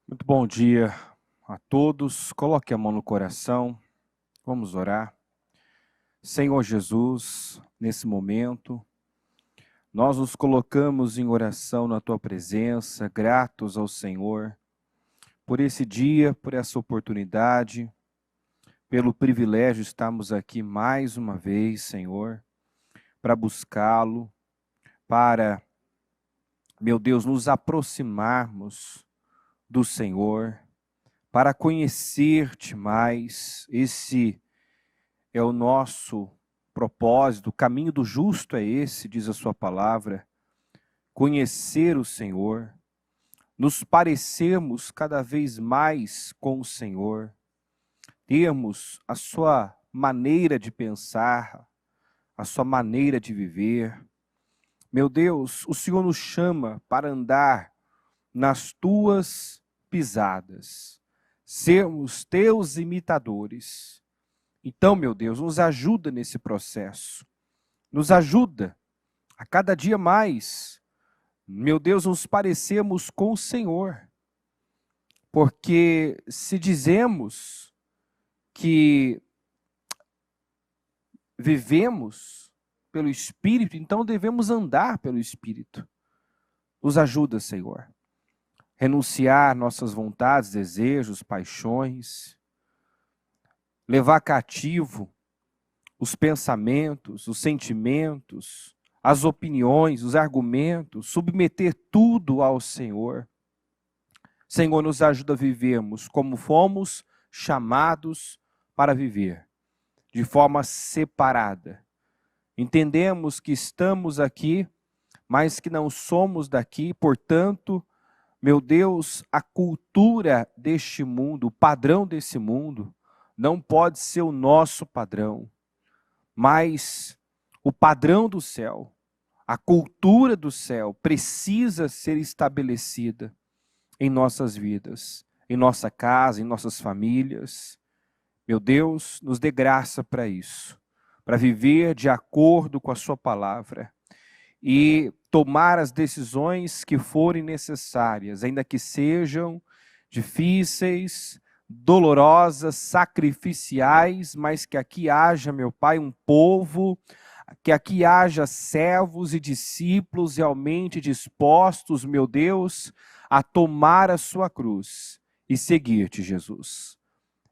Muito bom dia a todos. Coloque a mão no coração. Vamos orar. Senhor Jesus, nesse momento, nós nos colocamos em oração na tua presença, gratos ao Senhor por esse dia, por essa oportunidade, pelo privilégio de estarmos aqui mais uma vez, Senhor, para buscá-lo, para, meu Deus, nos aproximarmos do Senhor, para conhecer-te mais. Esse é o nosso propósito, o caminho do justo é esse, diz a sua palavra, conhecer o Senhor, nos parecermos cada vez mais com o Senhor, termos a sua maneira de pensar, a sua maneira de viver. Meu Deus, o Senhor nos chama para andar nas tuas pisadas, sermos teus imitadores. Então, meu Deus, nos ajuda nesse processo. Nos ajuda a cada dia mais, meu Deus, nos parecemos com o Senhor. Porque se dizemos que vivemos pelo Espírito, então devemos andar pelo Espírito. Nos ajuda, Senhor. Renunciar nossas vontades, desejos, paixões, levar cativo os pensamentos, os sentimentos, as opiniões, os argumentos, submeter tudo ao Senhor. Senhor, nos ajuda a vivermos como fomos chamados para viver, de forma separada. Entendemos que estamos aqui, mas que não somos daqui, portanto, meu Deus, a cultura deste mundo, o padrão desse mundo, não pode ser o nosso padrão, mas o padrão do céu, a cultura do céu precisa ser estabelecida em nossas vidas, em nossa casa, em nossas famílias. Meu Deus, nos dê graça para isso, para viver de acordo com a sua palavra e tomar as decisões que forem necessárias, ainda que sejam difíceis, dolorosas, sacrificiais, mas que aqui haja, meu Pai, um povo, que aqui haja servos e discípulos realmente dispostos, meu Deus, a tomar a sua cruz e seguir-te, Jesus.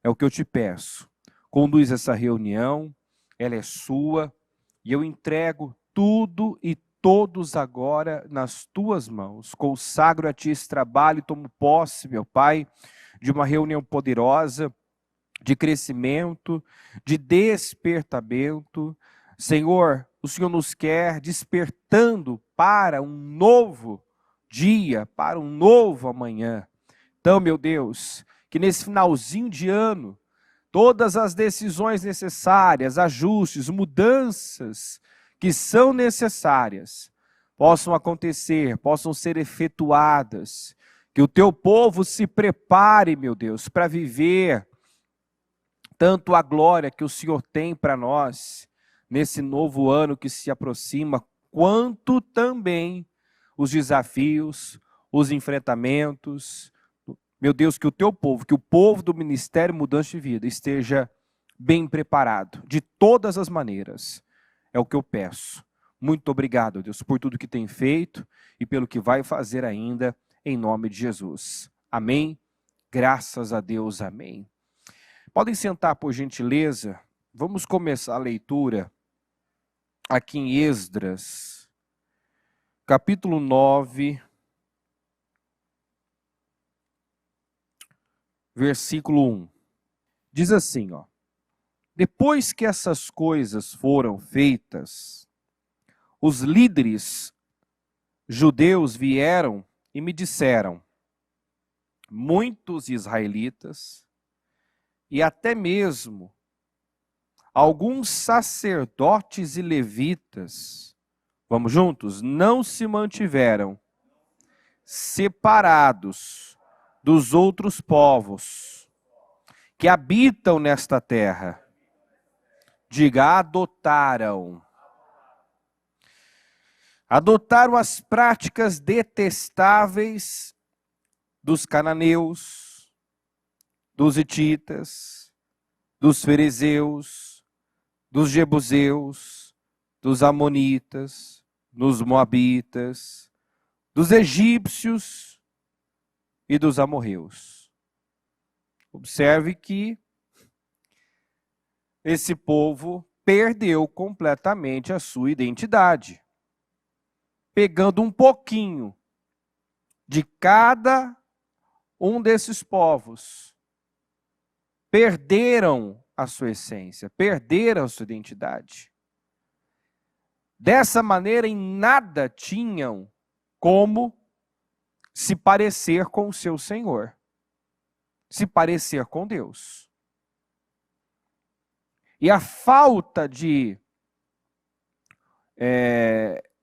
É o que eu te peço. Conduz essa reunião, ela é sua, e eu entrego tudo e todos agora nas tuas mãos. Consagro a ti esse trabalho e tomo posse, meu Pai, de uma reunião poderosa, de crescimento, de despertamento. Senhor, o Senhor nos quer despertando para um novo dia, para um novo amanhã. Então, meu Deus, que nesse finalzinho de ano, todas as decisões necessárias, ajustes, mudanças que são necessárias, possam acontecer, possam ser efetuadas. Que o teu povo se prepare, meu Deus, para viver tanto a glória que o Senhor tem para nós, nesse novo ano que se aproxima, quanto também os desafios, os enfrentamentos. Meu Deus, que o teu povo, que o povo do Ministério Mudança de Vida esteja bem preparado, de todas as maneiras. É o que eu peço. Muito obrigado, Deus, por tudo que tem feito e pelo que vai fazer ainda, em nome de Jesus. Amém? Graças a Deus, amém. Podem sentar, por gentileza. Vamos começar a leitura aqui em Esdras, capítulo 9, versículo 1. Diz assim, ó: depois que essas coisas foram feitas, os líderes judeus vieram e me disseram: muitos israelitas e até mesmo alguns sacerdotes e levitas, vamos juntos, não se mantiveram separados dos outros povos que habitam nesta terra. Diga, adotaram as práticas detestáveis dos cananeus, dos hititas, dos ferezeus, dos jebuseus, dos amonitas, dos moabitas, dos egípcios e dos amorreus. Observe que esse povo perdeu completamente a sua identidade, pegando um pouquinho de cada um desses povos. Perderam a sua essência, perderam a sua identidade. Dessa maneira, em nada tinham como se parecer com o seu Senhor, se parecer com Deus. E a falta de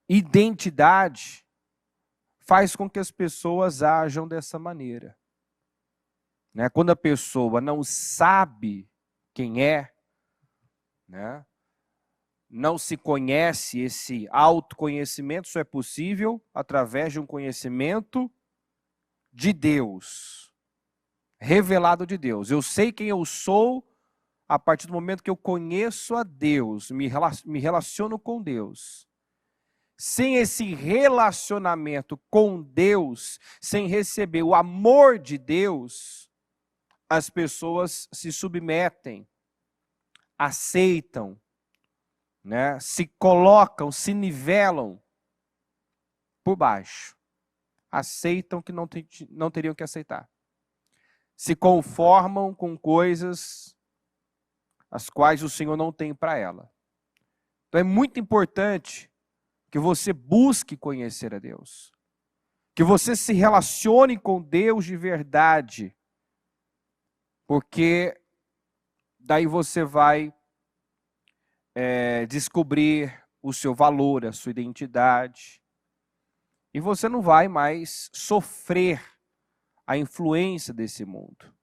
identidade faz com que as pessoas ajam dessa maneira. Né? Quando a pessoa não sabe quem é, né? Não se conhece, esse autoconhecimento só é possível através de um conhecimento de Deus, revelado de Deus. Eu sei quem eu sou a partir do momento que eu conheço a Deus, me relaciono com Deus. Sem esse relacionamento com Deus, sem receber o amor de Deus, as pessoas se submetem, aceitam, né, se colocam, se nivelam por baixo. Aceitam que não teriam que aceitar. Se conformam com coisas as quais o Senhor não tem para ela. Então é muito importante que você busque conhecer a Deus. Que você se relacione com Deus de verdade. Porque daí você vai descobrir o seu valor, a sua identidade. E você não vai mais sofrer a influência desse mundo.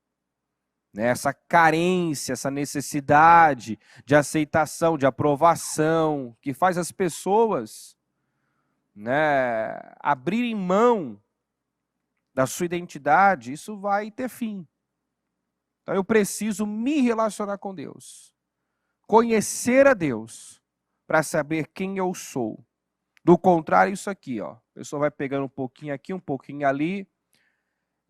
Né? Essa carência, essa necessidade de aceitação, de aprovação, que faz as pessoas, né, abrirem mão da sua identidade, isso vai ter fim. Então eu preciso me relacionar com Deus. Conhecer a Deus para saber quem eu sou. Do contrário, isso aqui, ó, a pessoa vai pegando um pouquinho aqui, um pouquinho ali,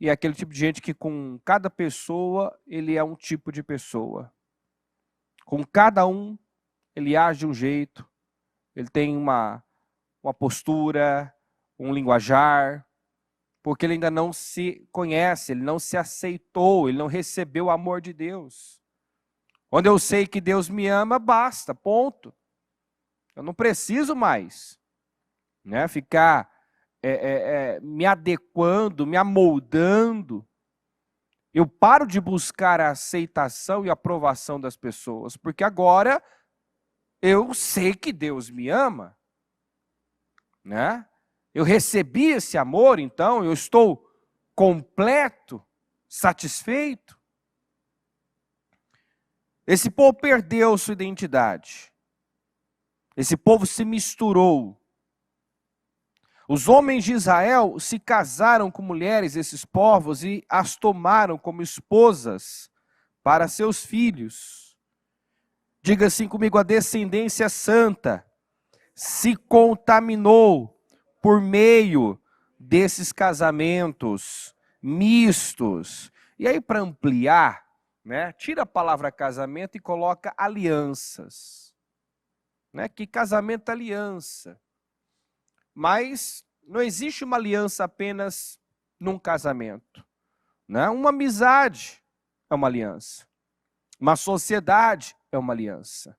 e é aquele tipo de gente que com cada pessoa, ele é um tipo de pessoa. Com cada um, ele age de um jeito, ele tem uma postura, um linguajar, porque ele ainda não se conhece, ele não se aceitou, ele não recebeu o amor de Deus. Quando eu sei que Deus me ama, basta, ponto. Eu não preciso mais, né, ficar me adequando, me amoldando. Eu paro de buscar a aceitação e a aprovação das pessoas, porque agora eu sei que Deus me ama. Né? Eu recebi esse amor, então eu estou completo, satisfeito. Esse povo perdeu sua identidade. Esse povo se misturou. Os homens de Israel se casaram com mulheres desses povos e as tomaram como esposas para seus filhos. Diga assim comigo, a descendência santa se contaminou por meio desses casamentos mistos. E aí, para ampliar, né, tira a palavra casamento e coloca alianças. Né? Que casamento é aliança. Mas não existe uma aliança apenas num casamento. Né? Uma amizade é uma aliança. Uma sociedade é uma aliança.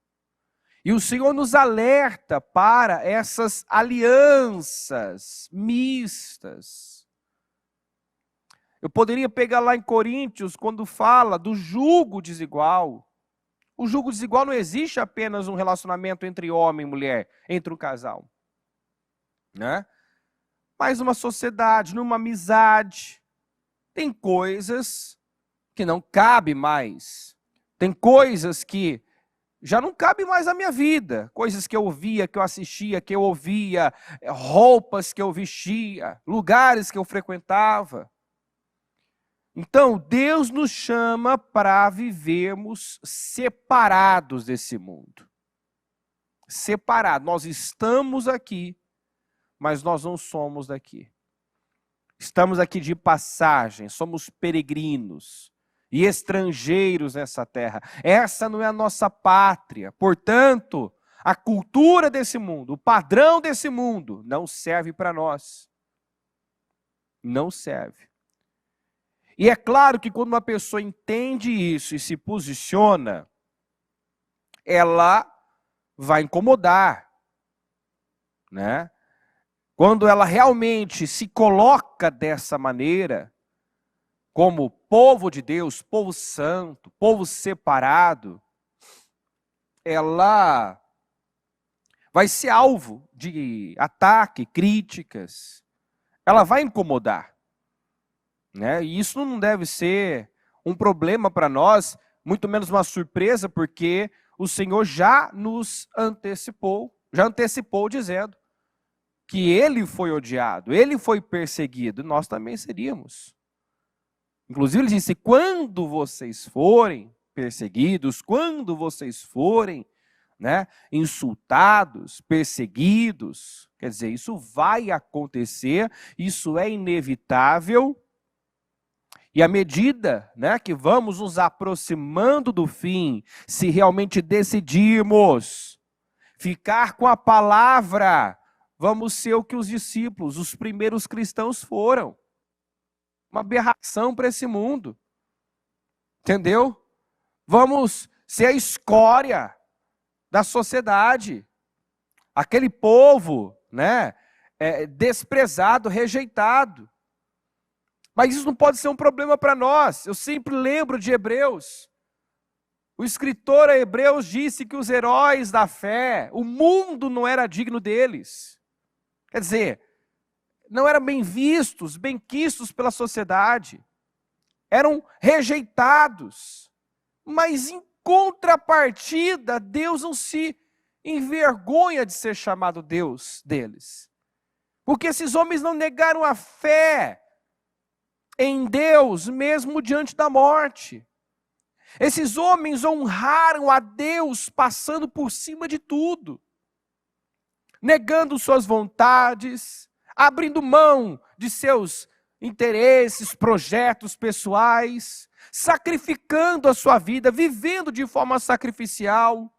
E o Senhor nos alerta para essas alianças mistas. Eu poderia pegar lá em Coríntios, quando fala do jugo desigual. O jugo desigual não existe apenas um relacionamento entre homem e mulher, entre um casal. Né? Mas numa sociedade, numa amizade, tem coisas que não cabem mais. Tem coisas que já não cabem mais na minha vida. Coisas que eu via, que eu assistia, que eu ouvia, roupas que eu vestia, lugares que eu frequentava. Então, Deus nos chama para vivermos separados desse mundo. Separados. Nós estamos aqui, mas nós não somos daqui. Estamos aqui de passagem, somos peregrinos e estrangeiros nessa terra. Essa não é a nossa pátria. Portanto, a cultura desse mundo, o padrão desse mundo, não serve para nós. Não serve. E é claro que quando uma pessoa entende isso e se posiciona, ela vai incomodar, né? Quando ela realmente se coloca dessa maneira, como povo de Deus, povo santo, povo separado, ela vai ser alvo de ataque, críticas, ela vai incomodar, né? E isso não deve ser um problema para nós, muito menos uma surpresa, porque o Senhor já nos antecipou, dizendo que ele foi odiado, ele foi perseguido, nós também seríamos. Inclusive ele disse, quando vocês forem perseguidos, quando vocês forem, né, insultados, perseguidos, quer dizer, isso vai acontecer, isso é inevitável, e à medida, né, que vamos nos aproximando do fim, se realmente decidirmos ficar com a palavra, vamos ser o que os discípulos, os primeiros cristãos foram. Uma aberração para esse mundo. Entendeu? Vamos ser a escória da sociedade. Aquele povo, né, desprezado, rejeitado. Mas isso não pode ser um problema para nós. Eu sempre lembro de Hebreus. O escritor a Hebreus disse que os heróis da fé, o mundo não era digno deles. Quer dizer, não eram bem vistos, bem quistos pela sociedade. Eram rejeitados. Mas em contrapartida, Deus não se envergonha de ser chamado Deus deles. Porque esses homens não negaram a fé em Deus, mesmo diante da morte. Esses homens honraram a Deus passando por cima de tudo. Negando suas vontades, abrindo mão de seus interesses, projetos pessoais, sacrificando a sua vida, vivendo de forma sacrificial,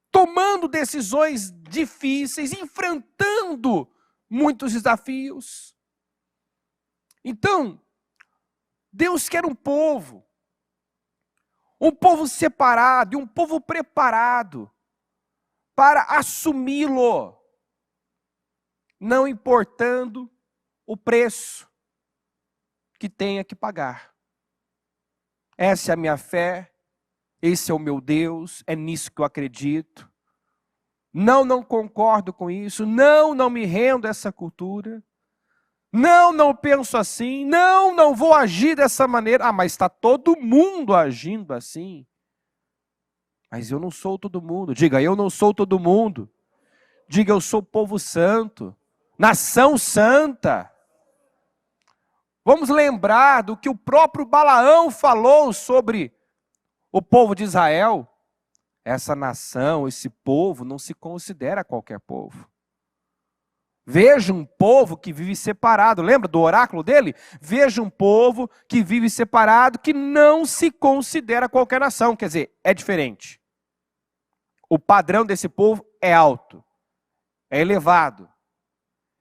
tomando decisões difíceis, enfrentando muitos desafios. Então, Deus quer um povo separado e um povo preparado para assumi-lo, não importando o preço que tenha que pagar. Essa é a minha fé, esse é o meu Deus, é nisso que eu acredito. Não concordo com isso, não me rendo a essa cultura. Não penso assim, não vou agir dessa maneira. Ah, mas está todo mundo agindo assim. Mas eu não sou todo mundo. Diga, eu não sou todo mundo. Diga, eu sou povo santo, nação santa. Vamos lembrar do que o próprio Balaão falou sobre o povo de Israel. Essa nação, esse povo, não se considera qualquer povo. Veja um povo que vive separado. Lembra do oráculo dele? Veja um povo que vive separado, que não se considera qualquer nação. Quer dizer, é diferente. O padrão desse povo é alto, é elevado.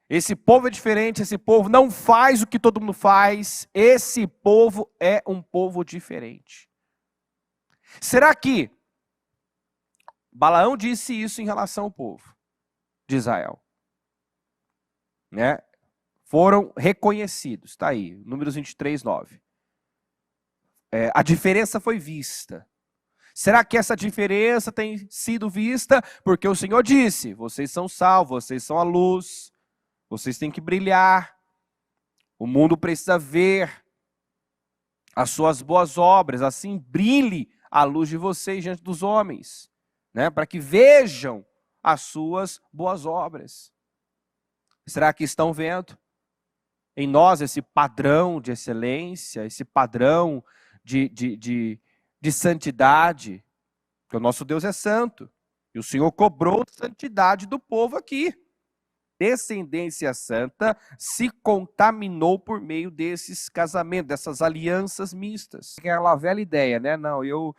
Esse povo é diferente, esse povo não faz o que todo mundo faz. Esse povo é um povo diferente. Será que Balaão disse isso em relação ao povo de Israel? Né? Foram reconhecidos, está aí, Números 23, 9. A diferença foi vista. Será que essa diferença tem sido vista? Porque o Senhor disse, vocês são sal, vocês são a luz, vocês têm que brilhar, o mundo precisa ver as suas boas obras, assim brilhe a luz de vocês diante dos homens, né? Para que vejam as suas boas obras. Será que estão vendo? em nós esse padrão de excelência, esse padrão de santidade, porque o nosso Deus é santo, e o Senhor cobrou santidade do povo aqui. Descendência santa se contaminou por meio desses casamentos, dessas alianças mistas. Aquela velha ideia, né? Não, eu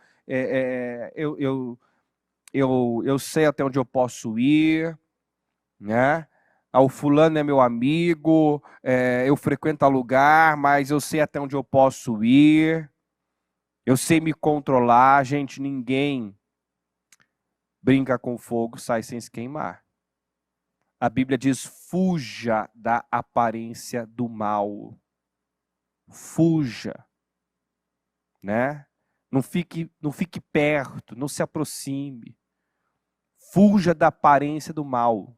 sei até onde eu posso ir, né? O fulano é meu amigo, eu frequento tal lugar, mas eu sei até onde eu posso ir, eu sei me controlar. Gente, ninguém brinca com fogo, sai sem se queimar. A Bíblia diz: fuja da aparência do mal. Fuja, né? Não fique perto, não se aproxime. Fuja da aparência do mal.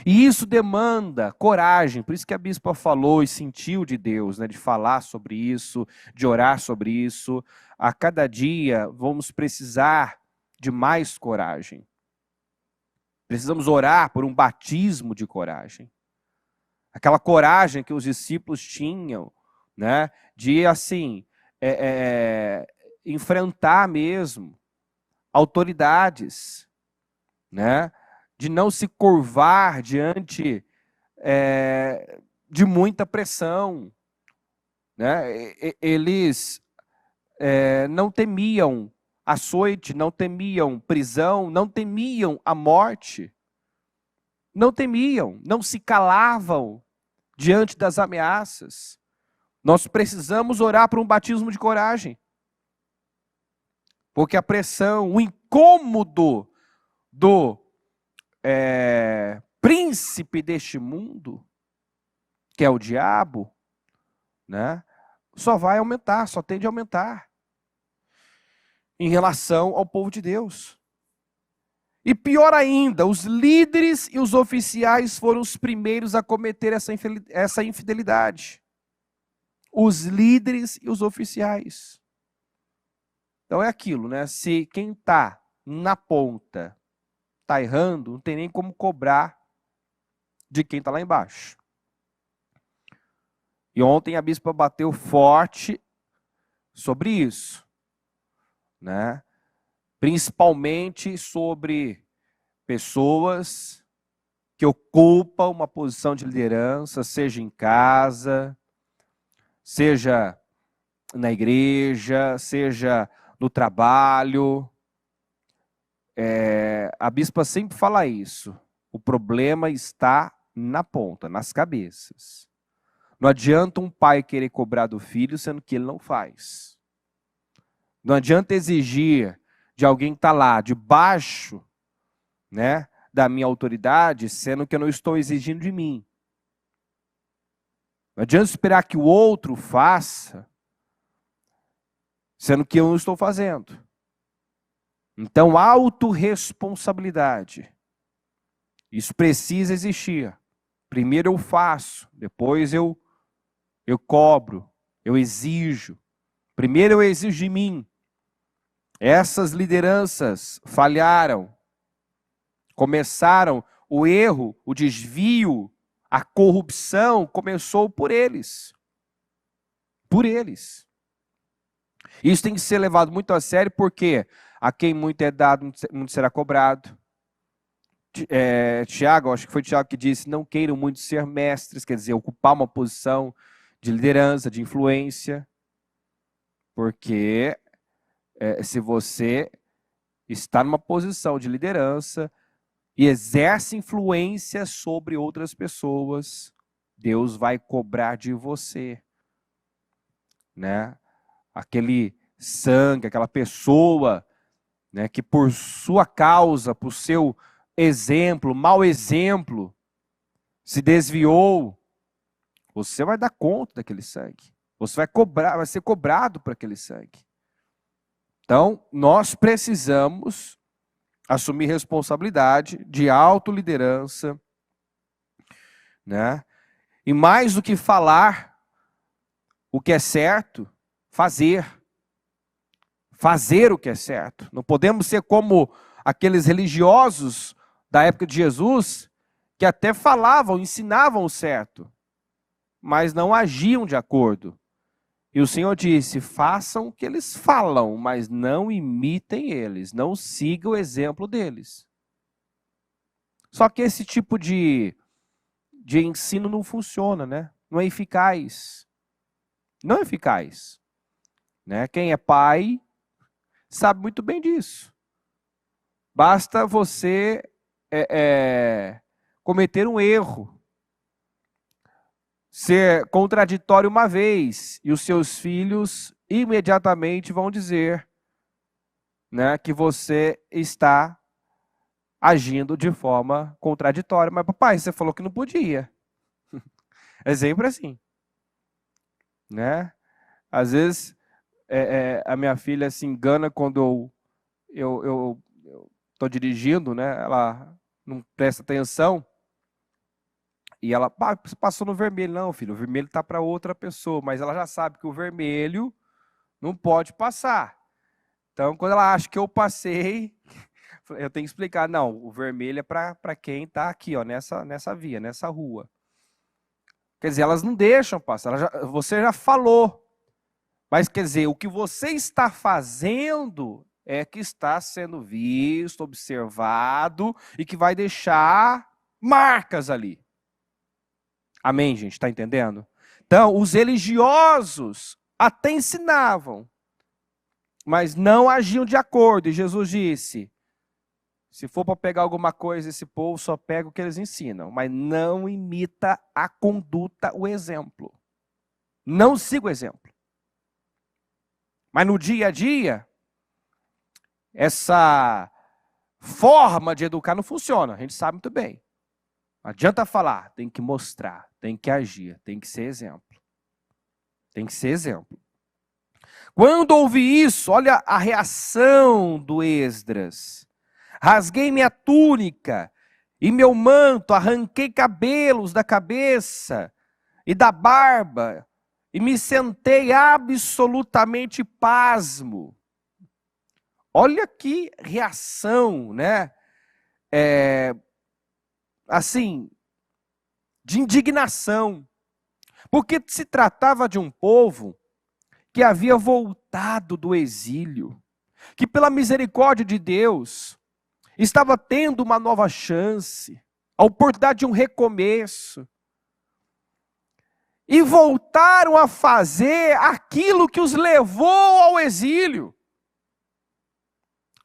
E isso demanda coragem, por isso que a bispa falou e sentiu de Deus, né, de falar sobre isso, de orar sobre isso. A cada dia vamos precisar de mais coragem. Precisamos orar por um batismo de coragem. Aquela coragem que os discípulos tinham, né, de assim, enfrentar mesmo autoridades, né, de não se curvar diante de muita pressão, né? Eles não temiam açoite, não temiam prisão, não temiam a morte, não temiam, não se calavam diante das ameaças. Nós precisamos orar por um batismo de coragem, porque a pressão, o incômodo do príncipe deste mundo, que é o diabo, né, só vai aumentar, só tende a aumentar em relação ao povo de Deus. E pior ainda, os líderes e os oficiais foram os primeiros a cometer essa infidelidade. Os líderes e os oficiais. Então é aquilo, né? Se quem está na ponta está errando, não tem nem como cobrar de quem está lá embaixo. E ontem a bispa bateu forte sobre isso, né? Principalmente sobre pessoas que ocupam uma posição de liderança, seja em casa, seja na igreja, seja no trabalho. A bispa sempre fala isso. O problema está na ponta, nas cabeças. Não adianta um pai querer cobrar do filho, sendo que ele não faz. Não adianta exigir de alguém que está lá, debaixo, né, da minha autoridade, sendo que eu não estou exigindo de mim. Não adianta esperar que o outro faça, sendo que eu não estou fazendo. Então, autorresponsabilidade. Isso precisa existir. Primeiro eu faço, depois eu cobro, eu exijo. Primeiro eu exijo de mim. Essas lideranças falharam, começaram o erro, o desvio, a corrupção começou por eles. Por eles. Isso tem que ser levado muito a sério, porque a quem muito é dado, muito será cobrado. Tiago, acho que foi Tiago que disse: não queiram muito ser mestres, quer dizer, ocupar uma posição de liderança, de influência, porque se você está numa posição de liderança e exerce influência sobre outras pessoas, Deus vai cobrar de você, né? Aquele sangue, aquela pessoa, né, que por sua causa, por seu exemplo, mau exemplo, se desviou, você vai dar conta daquele sangue. Você vai ser cobrado por aquele sangue. Então, nós precisamos assumir responsabilidade de autoliderança, né? E mais do que falar o que é certo, fazer. Fazer o que é certo. Não podemos ser como aqueles religiosos da época de Jesus, que até falavam, ensinavam o certo, mas não agiam de acordo. E o Senhor disse, façam o que eles falam, mas não imitem eles, não sigam o exemplo deles. Só que esse tipo de ensino não funciona, né? Não é eficaz. Não é eficaz. Né? Quem é pai sabe muito bem disso. Basta você cometer um erro, ser contraditório uma vez, e os seus filhos imediatamente vão dizer, né, que você está agindo de forma contraditória. Mas, papai, você falou que não podia. É sempre assim. Né? Às vezes, a minha filha se engana quando eu estou dirigindo, né? Ela não presta atenção. E ela, você passou no vermelho. Não, filho, o vermelho está para outra pessoa. Mas ela já sabe que o vermelho não pode passar. Então, quando ela acha que eu passei, eu tenho que explicar. Não, o vermelho é para quem está aqui, ó, nessa via, nessa rua. Quer dizer, elas não deixam passar. Você já falou. Mas, quer dizer, o que você está fazendo é que está sendo visto, observado e que vai deixar marcas ali. Amém, gente? Está entendendo? Então, os religiosos até ensinavam, mas não agiam de acordo. E Jesus disse, se for para pegar alguma coisa, esse povo só pega o que eles ensinam, mas não imita a conduta, o exemplo. Não siga o exemplo. Mas no dia a dia, essa forma de educar não funciona, a gente sabe muito bem. Não adianta falar, tem que mostrar, tem que agir, tem que ser exemplo. Tem que ser exemplo. Quando ouvi isso, olha a reação do Esdras. Rasguei minha túnica e meu manto, arranquei cabelos da cabeça e da barba e me sentei absolutamente pasmo. Olha que reação, né? Assim, de indignação. Porque se tratava de um povo que havia voltado do exílio, que pela misericórdia de Deus estava tendo uma nova chance, a oportunidade de um recomeço. E voltaram a fazer aquilo que os levou ao exílio.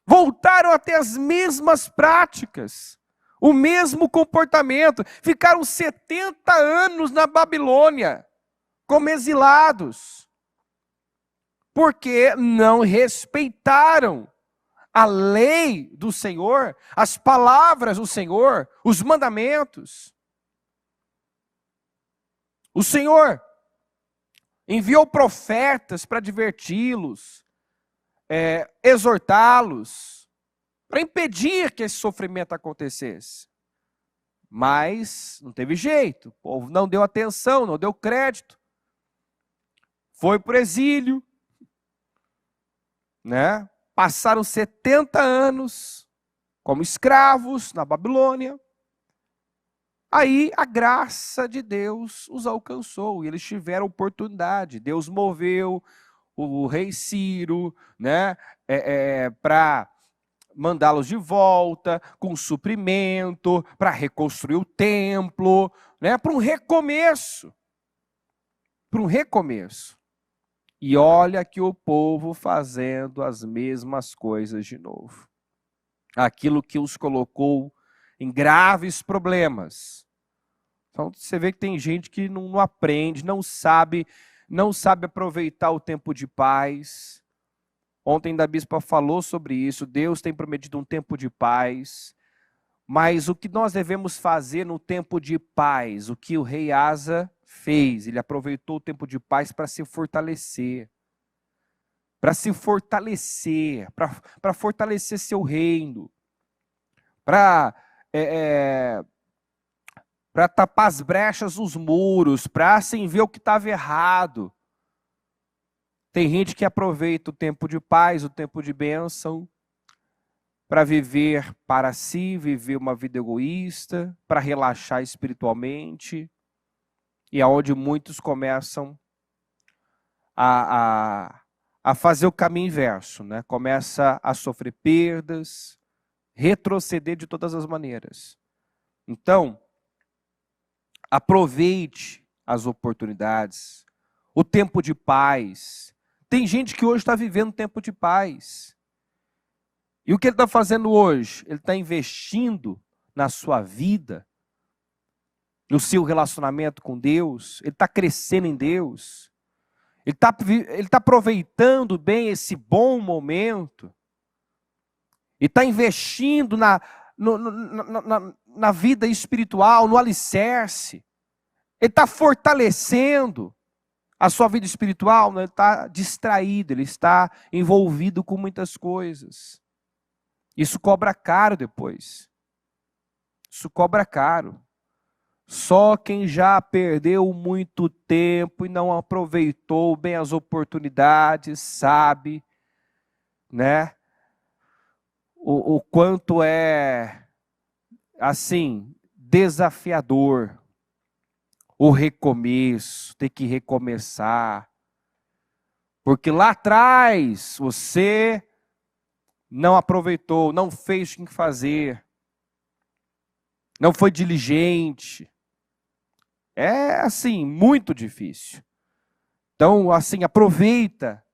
Voltaram a ter as mesmas práticas, o mesmo comportamento. Ficaram 70 anos na Babilônia, como exilados, porque não respeitaram a lei do Senhor, as palavras do Senhor, os mandamentos. O Senhor enviou profetas para adverti-los, exortá-los, para impedir que esse sofrimento acontecesse. Mas não teve jeito, o povo não deu atenção, não deu crédito. Foi para o exílio, né? Passaram 70 anos como escravos na Babilônia. Aí a graça de Deus os alcançou e eles tiveram oportunidade. Deus moveu o rei Ciro, né, para mandá-los de volta com suprimento, para reconstruir o templo, né, para um recomeço. Para um recomeço. E olha que o povo fazendo as mesmas coisas de novo. Aquilo que os colocou em graves problemas. Então você vê que tem gente que não aprende, não sabe aproveitar o tempo de paz. Ontem a bispa falou sobre isso, Deus tem prometido um tempo de paz. Mas o que nós devemos fazer no tempo de paz? O que o rei Asa fez? Ele aproveitou o tempo de paz para se fortalecer. Para se fortalecer, para fortalecer seu reino. Para tapar as brechas dos muros, para assim ver o que estava errado. Tem gente que aproveita o tempo de paz, o tempo de bênção, para viver para si, viver uma vida egoísta, para relaxar espiritualmente. E é onde muitos começam a fazer o caminho inverso, né? Começa a sofrer perdas, retroceder de todas as maneiras. Então, aproveite as oportunidades, o tempo de paz. Tem gente que hoje está vivendo um tempo de paz. E o que ele está fazendo hoje? Ele está investindo na sua vida, no seu relacionamento com Deus, ele está crescendo em Deus, ele está aproveitando bem esse bom momento, e está investindo na vida espiritual, no alicerce, ele está fortalecendo a sua vida espiritual, não, ele está distraído, ele está envolvido com muitas coisas. Isso cobra caro depois. Isso cobra caro. Só quem já perdeu muito tempo e não aproveitou bem as oportunidades sabe, né, o quanto é, assim, desafiador o recomeço, ter que recomeçar. Porque lá atrás você não aproveitou, não fez o que tinha que fazer, não foi diligente. É, assim, muito difícil. Então, assim, aproveita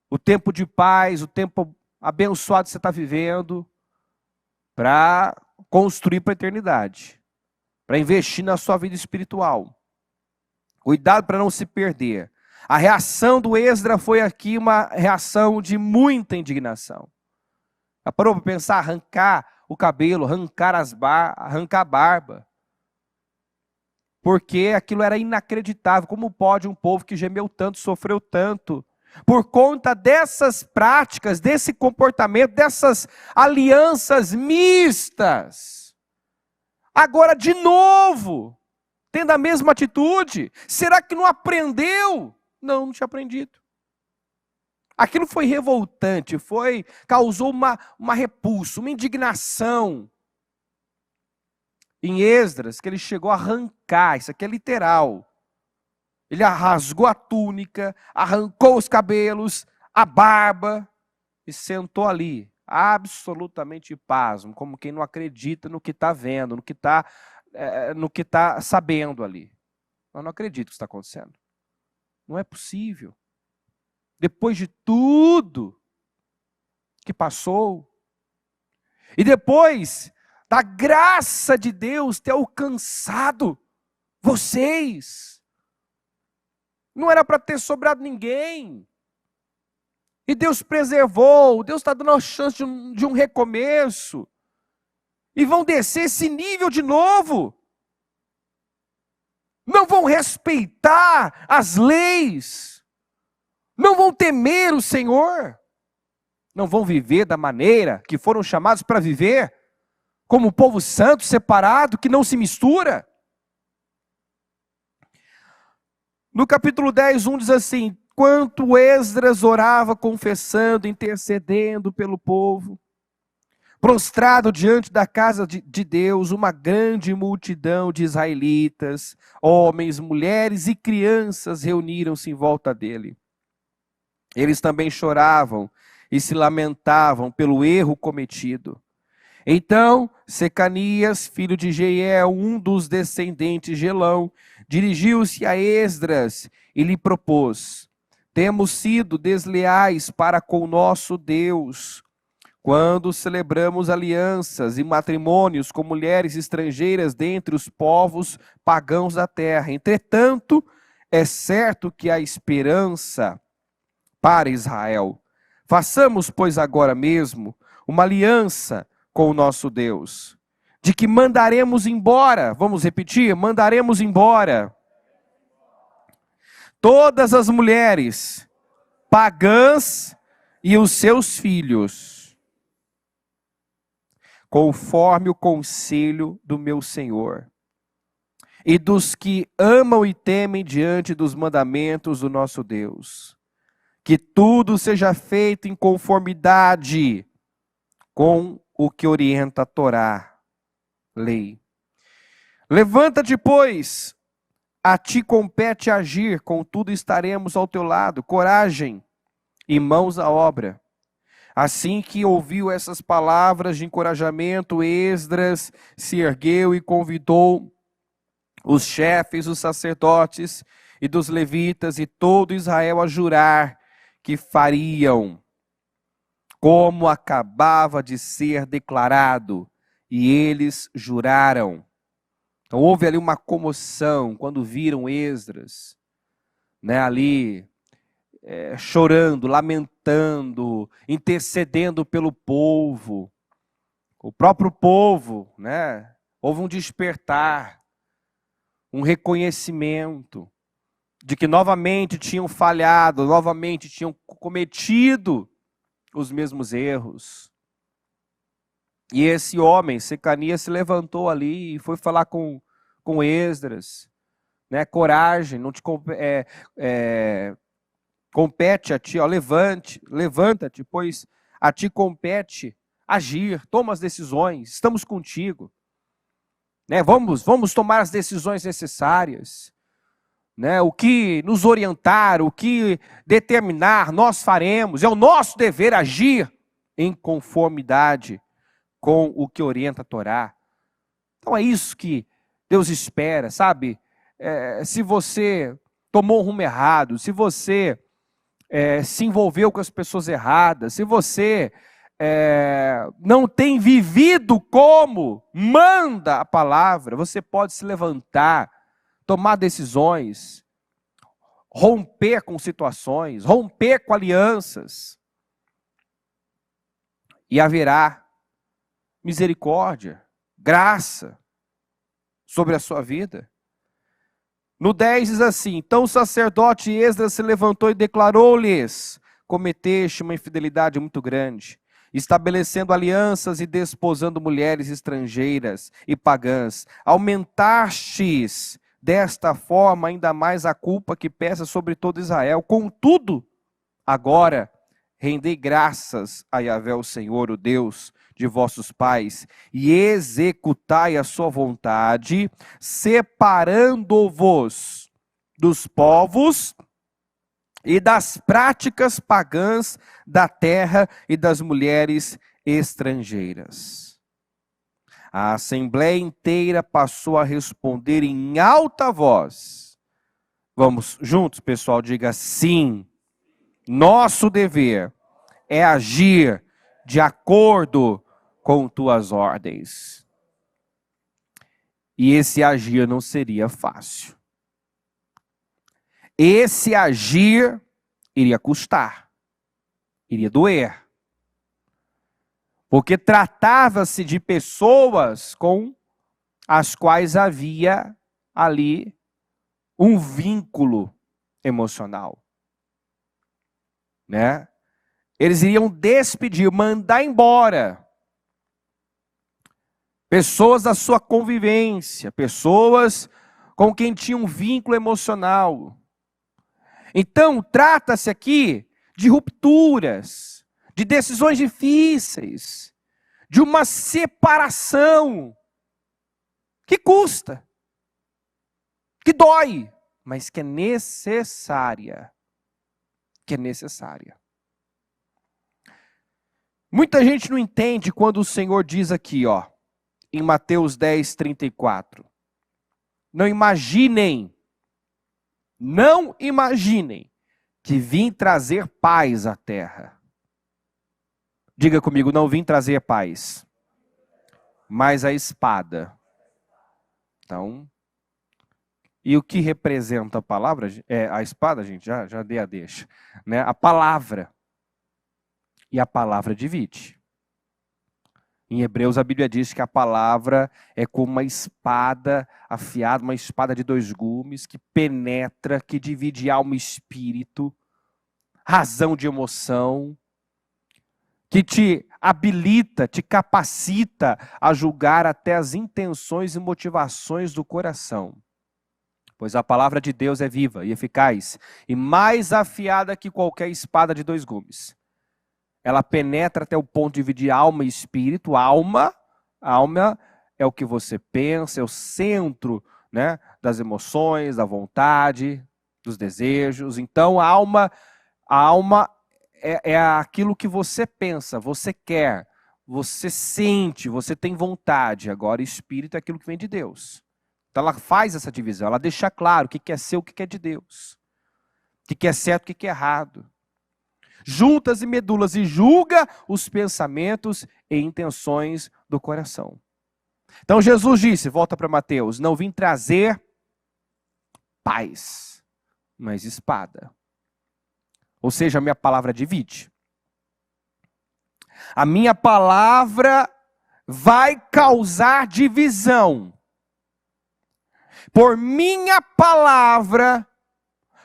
o tempo de paz, o tempo abençoado que você está vivendo, para construir para a eternidade, para investir na sua vida espiritual. Cuidado para não se perder. A reação do Esdras foi aqui uma reação de muita indignação. Já parou para pensar? Arrancar o cabelo, arrancar a barba. Porque aquilo era inacreditável. Como pode um povo que gemeu tanto, sofreu tanto, por conta dessas práticas, desse comportamento, dessas alianças mistas, agora de novo, tendo a mesma atitude? Será que não aprendeu? Não, não tinha aprendido. Aquilo foi revoltante, causou uma repulsa, uma indignação em Esdras, que ele chegou a arrancar, isso aqui é literal. Ele rasgou a túnica, arrancou os cabelos, a barba, e sentou ali, absolutamente pasmo, como quem não acredita no que está vendo, no que está sabendo ali. Eu não acredito que isso está acontecendo. Não é possível. Depois de tudo que passou, e depois da graça de Deus ter alcançado vocês, não era para ter sobrado ninguém, e Deus preservou, Deus está dando a chance de um recomeço, e vão descer esse nível de novo, não vão respeitar as leis, não vão temer o Senhor, não vão viver da maneira que foram chamados para viver, como o povo santo, separado, que não se mistura. No capítulo 10, 1 diz assim: quanto Esdras orava, confessando, intercedendo pelo povo, prostrado diante da casa de Deus, uma grande multidão de israelitas, homens, mulheres e crianças reuniram-se em volta dele. Eles também choravam e se lamentavam pelo erro cometido. Então, Secanias, filho de Jeiel, um dos descendentes de Elão, dirigiu-se a Esdras e lhe propôs: temos sido desleais para com o nosso Deus, quando celebramos alianças e matrimônios com mulheres estrangeiras dentre os povos pagãos da terra. Entretanto, é certo que há esperança para Israel. Façamos, pois, agora mesmo uma aliança com o nosso Deus, de que mandaremos embora, vamos repetir, mandaremos embora todas as mulheres pagãs e os seus filhos, conforme o conselho do meu Senhor, e dos que amam e temem diante dos mandamentos do nosso Deus. Que tudo seja feito em conformidade com o que orienta a Torá, lei. Levanta-te, pois, A ti compete agir, contudo estaremos ao teu lado. Coragem e mãos à obra. Assim que ouviu essas palavras de encorajamento, Esdras se ergueu e convidou os chefes, os sacerdotes e dos levitas e todo Israel a jurar que fariam como acabava de ser declarado. E eles juraram. Então houve ali uma comoção quando viram Esdras, ali chorando, lamentando, intercedendo pelo povo. O próprio povo, houve um despertar, um reconhecimento de que novamente tinham falhado, novamente tinham cometido os mesmos erros. E esse homem, Secanias, se levantou ali e foi falar com Esdras. Coragem, não te compete a ti, levanta-te, pois a ti compete agir, toma as decisões, estamos contigo. Vamos tomar as decisões necessárias. O que nos orientar, o que determinar, nós faremos. É o nosso dever agir em conformidade com o que orienta a Torá. Então é isso que Deus espera, sabe? Se você tomou um rumo errado, se você se envolveu com as pessoas erradas, se você não tem vivido como manda a palavra, você pode se levantar, tomar decisões, romper com situações, romper com alianças, e haverá misericórdia, graça sobre a sua vida. No 10 diz assim: então o sacerdote Esdras se levantou e declarou-lhes: cometeste uma infidelidade muito grande, estabelecendo alianças e desposando mulheres estrangeiras e pagãs. Aumentastes desta forma ainda mais a culpa que pesa sobre todo Israel. Contudo, agora rendei graças a Yahvé, o Senhor, o Deus de vossos pais, e executai a sua vontade, separando-vos dos povos e das práticas pagãs da terra e das mulheres estrangeiras. A assembleia inteira passou a responder em alta voz. Vamos juntos, pessoal, diga sim. Nosso dever é agir de acordo com tuas ordens. E esse agir não seria fácil. Esse agir iria custar, iria doer. Porque tratava-se de pessoas com as quais havia ali um vínculo emocional. Eles iriam despedir, mandar embora pessoas da sua convivência, pessoas com quem tinha um vínculo emocional. Então, trata-se aqui de rupturas, de decisões difíceis, de uma separação que custa, que dói, mas que é necessária. Muita gente não entende quando o Senhor diz aqui, em Mateus 10, 34. Não imaginem que vim trazer paz à terra. Diga comigo, não vim trazer paz, mas a espada. Então, e o que representa a palavra? A espada, gente, já dei a deixa. A palavra. E a palavra divide. Em Hebreus a Bíblia diz que a palavra é como uma espada afiada, uma espada de dois gumes, que penetra, que divide alma e espírito, razão de emoção, que te habilita, te capacita a julgar até as intenções e motivações do coração. Pois a palavra de Deus é viva e eficaz, e mais afiada que qualquer espada de dois gumes. Ela penetra até o ponto de dividir alma e espírito. Alma é o que você pensa, é o centro né? Das emoções, da vontade, dos desejos. Então, a alma é aquilo que você pensa, você quer, você sente, você tem vontade. Agora, espírito é aquilo que vem de Deus. Então, ela faz essa divisão, ela deixa claro o que é seu, o que é de Deus. O que é certo, o que é errado. Juntas e medulas, e julga os pensamentos e intenções do coração. Então Jesus disse, volta para Mateus, não vim trazer paz, mas espada. Ou seja, a minha palavra divide. A minha palavra vai causar divisão. Por minha palavra,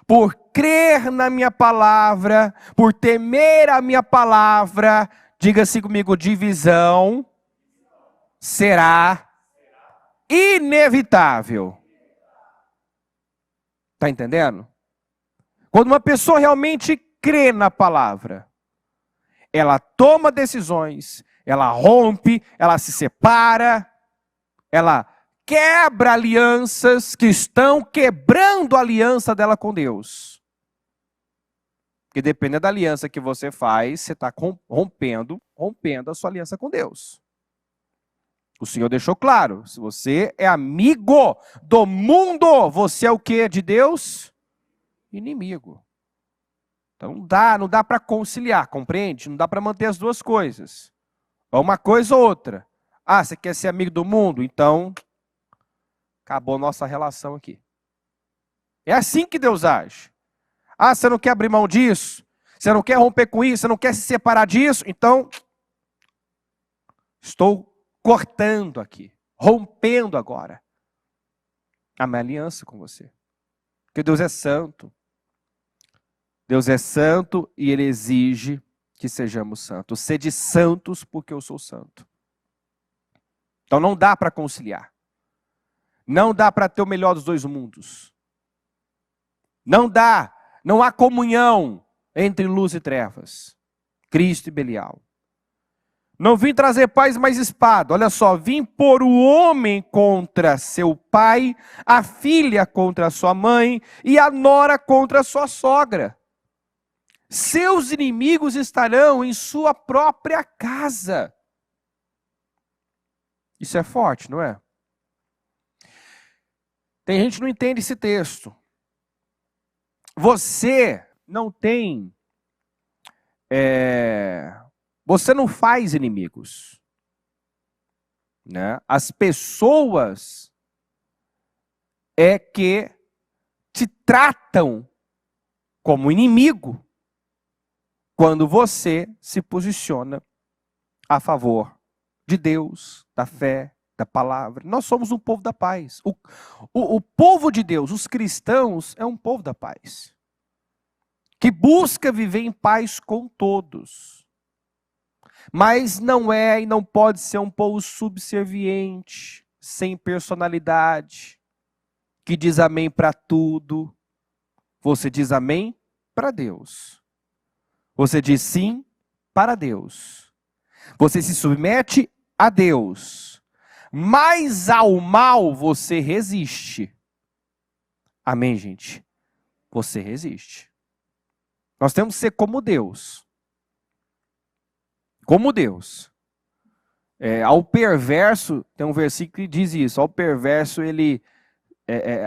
por crer na minha palavra, por temer a minha palavra, diga-se comigo, divisão será inevitável. Está entendendo? Quando uma pessoa realmente crê na palavra, ela toma decisões, ela rompe, ela se separa, ela quebra alianças que estão quebrando a aliança dela com Deus. Porque dependendo da aliança que você faz, você está rompendo a sua aliança com Deus. O Senhor deixou claro, se você é amigo do mundo, você é o que de Deus? Inimigo. Então não dá para conciliar, compreende? Não dá para manter as duas coisas. É uma coisa ou outra. Ah, você quer ser amigo do mundo? Então, acabou nossa relação aqui. É assim que Deus age. Ah, você não quer abrir mão disso? Você não quer romper com isso? Você não quer se separar disso? Então, estou cortando aqui, rompendo agora a minha aliança com você. Porque Deus é santo. Deus é santo e Ele exige que sejamos santos. Sede santos porque eu sou santo. Então não dá para conciliar. Não dá para ter o melhor dos dois mundos. Não dá. Não há comunhão entre luz e trevas. Cristo e Belial. Não vim trazer paz, mas espada. Olha só, vim pôr o homem contra seu pai, a filha contra sua mãe e a nora contra sua sogra. Seus inimigos estarão em sua própria casa. Isso é forte, não é? Tem gente que não entende esse texto. Você não tem... Você não faz inimigos. Né? As pessoas é que te tratam como inimigo quando você se posiciona a favor de Deus, da fé, da palavra. Nós somos um povo da paz. O povo de Deus, os cristãos, é um povo da paz. Que busca viver em paz com todos. Mas não é e não pode ser um povo subserviente, sem personalidade, que diz amém para tudo. Você diz amém para Deus. Você diz sim para Deus. Você se submete a Deus. Mas ao mal você resiste. Amém, gente? Você resiste. Nós temos que ser como Deus. Como Deus. Ao perverso, tem um versículo que diz isso. Ao perverso,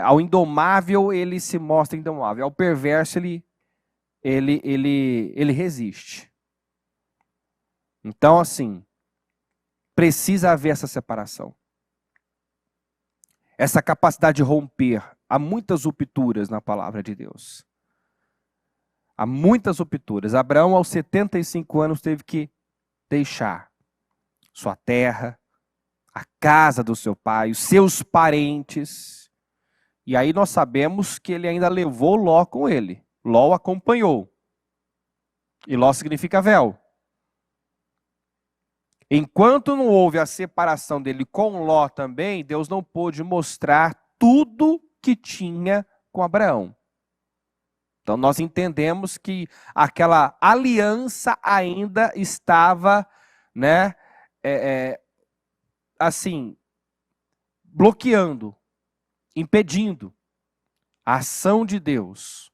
ao indomável, ele se mostra indomável. Ao perverso, ele resiste. Então, assim, precisa haver essa separação. Essa capacidade de romper. Há muitas rupturas na palavra de Deus. Há muitas rupturas. Abraão, aos 75 anos, teve que deixar sua terra, a casa do seu pai, os seus parentes. E aí nós sabemos que ele ainda levou Ló com ele. Ló o acompanhou. E Ló significa véu. Enquanto não houve a separação dele com Ló também, Deus não pôde mostrar tudo que tinha com Abraão. Então nós entendemos que aquela aliança ainda estava, né, assim, bloqueando impedindo a ação de Deus,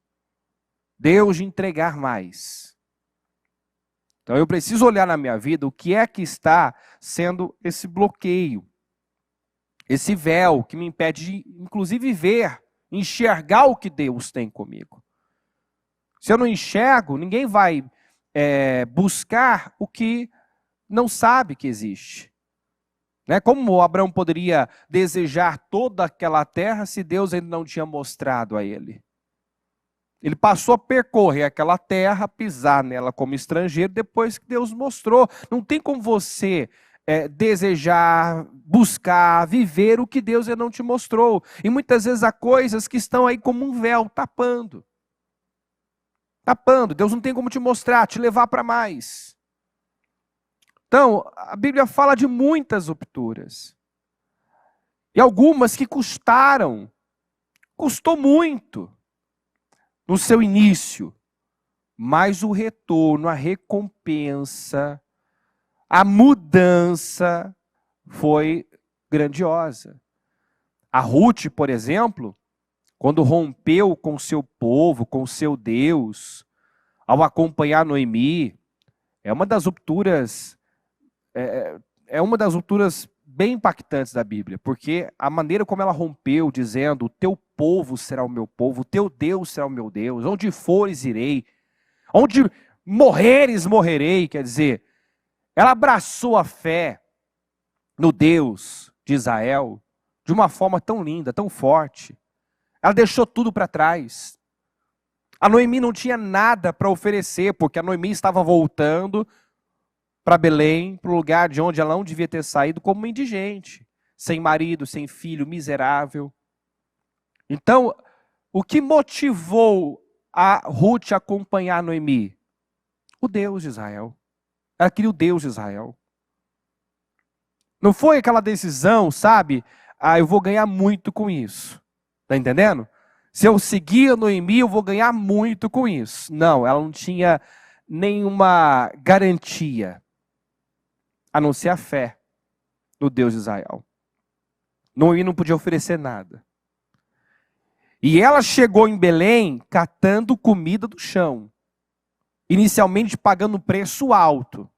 Deus de entregar mais. Então eu preciso olhar na minha vida o que é que está sendo esse bloqueio, esse véu que me impede de, inclusive, ver, enxergar o que Deus tem comigo. Se eu não enxergo, ninguém vai buscar o que não sabe que existe. Né? Como Abraão poderia desejar toda aquela terra se Deus ainda não tinha mostrado a ele? Ele passou a percorrer aquela terra, pisar nela como estrangeiro, depois que Deus mostrou. Não tem como você desejar, buscar, viver o que Deus ainda não te mostrou. E muitas vezes há coisas que estão aí como um véu, tapando. Tapando. Deus não tem como te mostrar, te levar para mais. Então, a Bíblia fala de muitas rupturas. E algumas que custaram. Custou muito no seu início. Mas o retorno, a recompensa, a mudança foi grandiosa. A Ruth, por exemplo, quando rompeu com seu povo, com seu Deus, ao acompanhar Noemi, é uma das rupturas bem impactantes da Bíblia, porque a maneira como ela rompeu, dizendo: o teu povo será o meu povo, o teu Deus será o meu Deus, onde fores irei, onde morreres morrerei, quer dizer, ela abraçou a fé no Deus de Israel de uma forma tão linda, tão forte. Ela deixou tudo para trás. A Noemi não tinha nada para oferecer, porque a Noemi estava voltando para Belém, para o lugar de onde ela não devia ter saído, como uma indigente, sem marido, sem filho, miserável. Então, o que motivou a Ruth a acompanhar a Noemi? O Deus de Israel. Ela queria o Deus de Israel. Não foi aquela decisão, sabe? Eu vou ganhar muito com isso. Tá entendendo? Se eu seguir a Noemi, eu vou ganhar muito com isso. Não, ela não tinha nenhuma garantia, a não ser a fé no Deus de Israel. Noemi não podia oferecer nada. E ela chegou em Belém catando comida do chão. Inicialmente pagando um preço alto.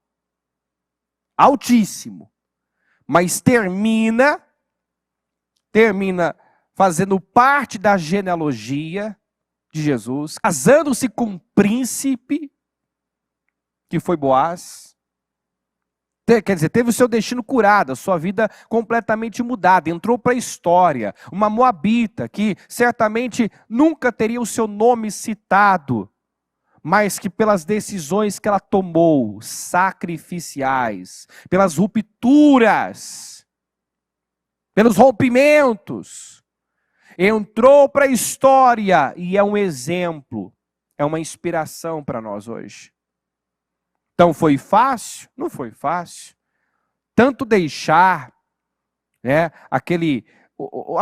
Altíssimo. Mas termina fazendo parte da genealogia de Jesus, casando-se com um príncipe, que foi Boaz. Quer dizer, teve o seu destino curado, a sua vida completamente mudada, entrou para a história. Uma moabita que certamente nunca teria o seu nome citado, mas que pelas decisões que ela tomou, sacrificiais, pelas rupturas, pelos rompimentos, entrou para a história e é um exemplo, é uma inspiração para nós hoje. Então foi fácil? Não foi fácil. Tanto deixar, né, a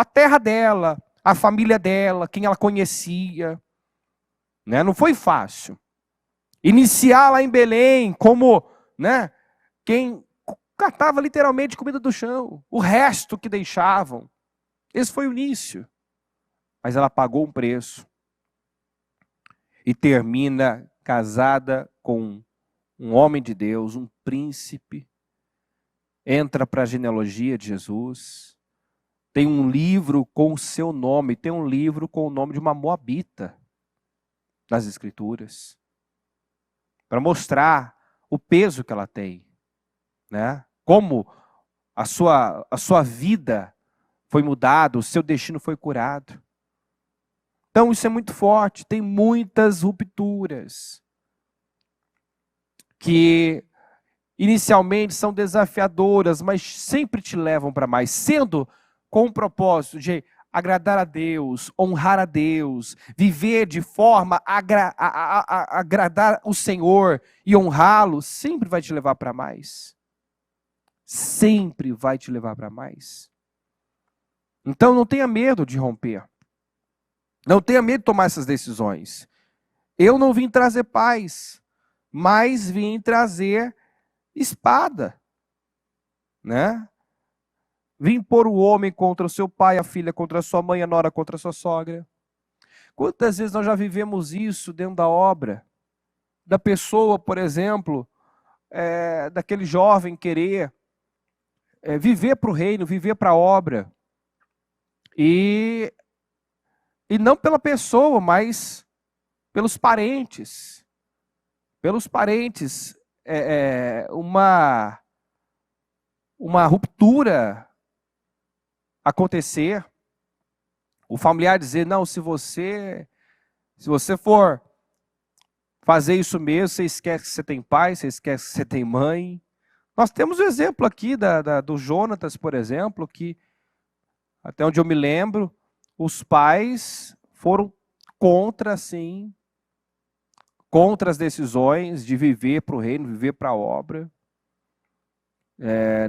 terra dela, a família dela, quem ela conhecia, né, não foi fácil. Iniciar lá em Belém como, né, quem catava literalmente comida do chão, o resto que deixavam. Esse foi o início. Mas ela pagou um preço e termina casada com um homem de Deus, um príncipe, entra para a genealogia de Jesus, tem um livro com o seu nome, tem um livro com o nome de uma moabita nas Escrituras, para mostrar o peso que ela tem, né? Como a sua vida foi mudada, o seu destino foi curado. Então isso é muito forte, tem muitas rupturas que inicialmente são desafiadoras, mas sempre te levam para mais, sendo com o propósito de agradar a Deus, honrar a Deus, viver de forma a agradar o Senhor e honrá-lo, sempre vai te levar para mais. Sempre vai te levar para mais. Então não tenha medo de romper. Não tenha medo de tomar essas decisões. Eu não vim trazer paz, mas vim trazer espada, né? Vim pôr o homem contra o seu pai, a filha contra a sua mãe, a nora contra a sua sogra. Quantas vezes nós já vivemos isso dentro da obra? Da pessoa, por exemplo, daquele jovem querer viver para o reino, viver para a obra. E não pela pessoa, mas pelos parentes. Pelos parentes. Uma ruptura acontecer. O familiar dizer, não, se você for fazer isso mesmo, você esquece que você tem pai, você esquece que você tem mãe. Nós temos o exemplo aqui do Jonatas, por exemplo, que, até onde eu me lembro, os pais foram contra as decisões de viver para o reino, viver para a obra.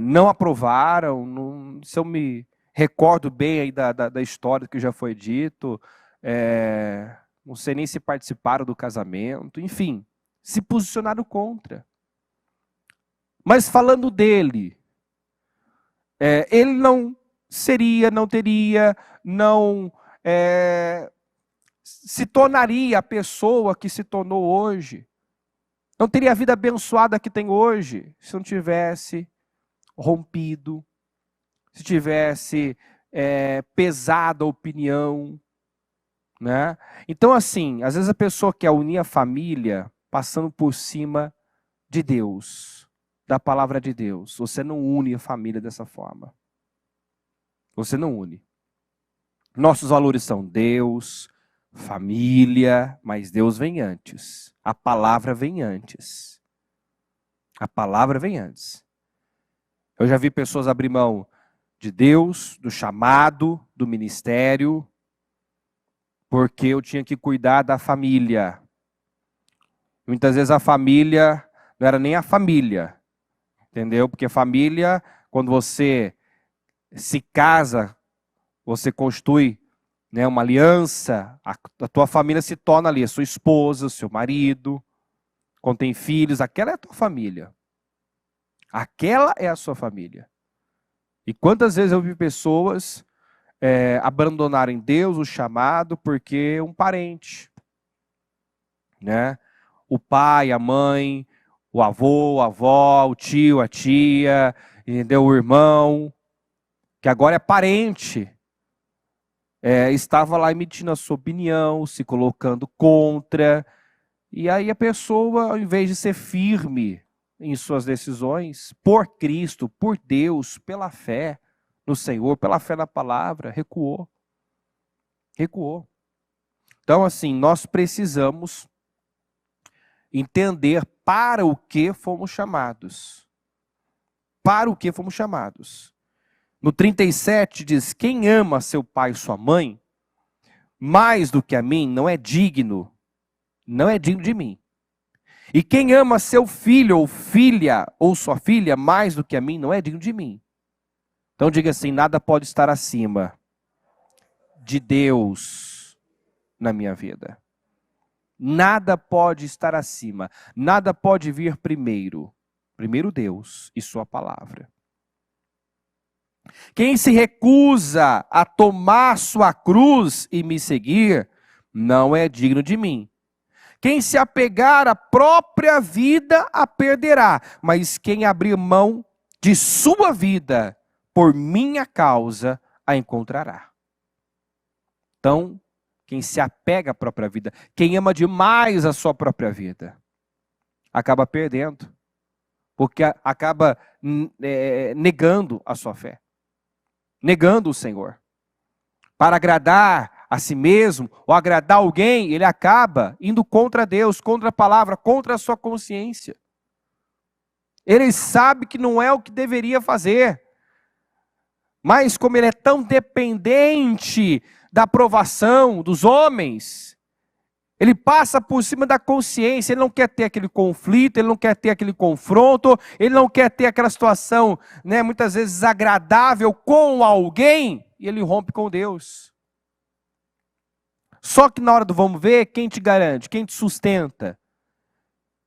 Não aprovaram, se eu me recordo bem aí da história que já foi dito, não sei nem se participaram do casamento, enfim, se posicionaram contra. Mas falando dele, ele não seria, não teria, não se tornaria a pessoa que se tornou hoje. Não teria a vida abençoada que tem hoje se não tivesse rompido, se tivesse pesado a opinião, né? Então, assim, às vezes a pessoa quer unir a família passando por cima de Deus, da palavra de Deus. Você não une a família dessa forma. Você não une. Nossos valores são Deus, família, mas Deus vem antes. A palavra vem antes. A palavra vem antes. Eu já vi pessoas abrir mão de Deus, do chamado, do ministério, porque eu tinha que cuidar da família. Muitas vezes a família não era nem a família, entendeu? Porque família, quando você se casa, você constitui, né, uma aliança, a tua família se torna ali, a sua esposa, o seu marido, quando tem filhos, aquela é a tua família. Aquela é a sua família. E quantas vezes eu vi pessoas abandonarem Deus, o chamado, porque um parente, né? O pai, a mãe, o avô, a avó, o tio, a tia, entendeu? O irmão, que agora é parente, estava lá emitindo a sua opinião, se colocando contra, e aí a pessoa, ao invés de ser firme em suas decisões, por Cristo, por Deus, pela fé no Senhor, pela fé na palavra, recuou. Recuou. Então, assim, nós precisamos entender para o que fomos chamados. Para o que fomos chamados. No 37 diz, quem ama seu pai e sua mãe, mais do que a mim, não é digno de mim. E quem ama seu filho ou filha ou sua filha mais do que a mim, não é digno de mim. Então diga assim, nada pode estar acima de Deus na minha vida. Nada pode estar acima, nada pode vir primeiro. Primeiro Deus e sua palavra. Quem se recusa a tomar sua cruz e me seguir, não é digno de mim. Quem se apegar à própria vida, a perderá. Mas quem abrir mão de sua vida, por minha causa, a encontrará. Então, quem se apega à própria vida, quem ama demais a sua própria vida, acaba perdendo. Porque acaba negando a sua fé. Negando o Senhor. Para agradar a si mesmo, ou agradar alguém, ele acaba indo contra Deus, contra a palavra, contra a sua consciência. Ele sabe que não é o que deveria fazer. Mas como ele é tão dependente da aprovação dos homens, ele passa por cima da consciência, ele não quer ter aquele conflito, ele não quer ter aquele confronto, ele não quer ter aquela situação, né, muitas vezes desagradável com alguém, e ele rompe com Deus. Só que na hora do vamos ver, quem te garante, quem te sustenta?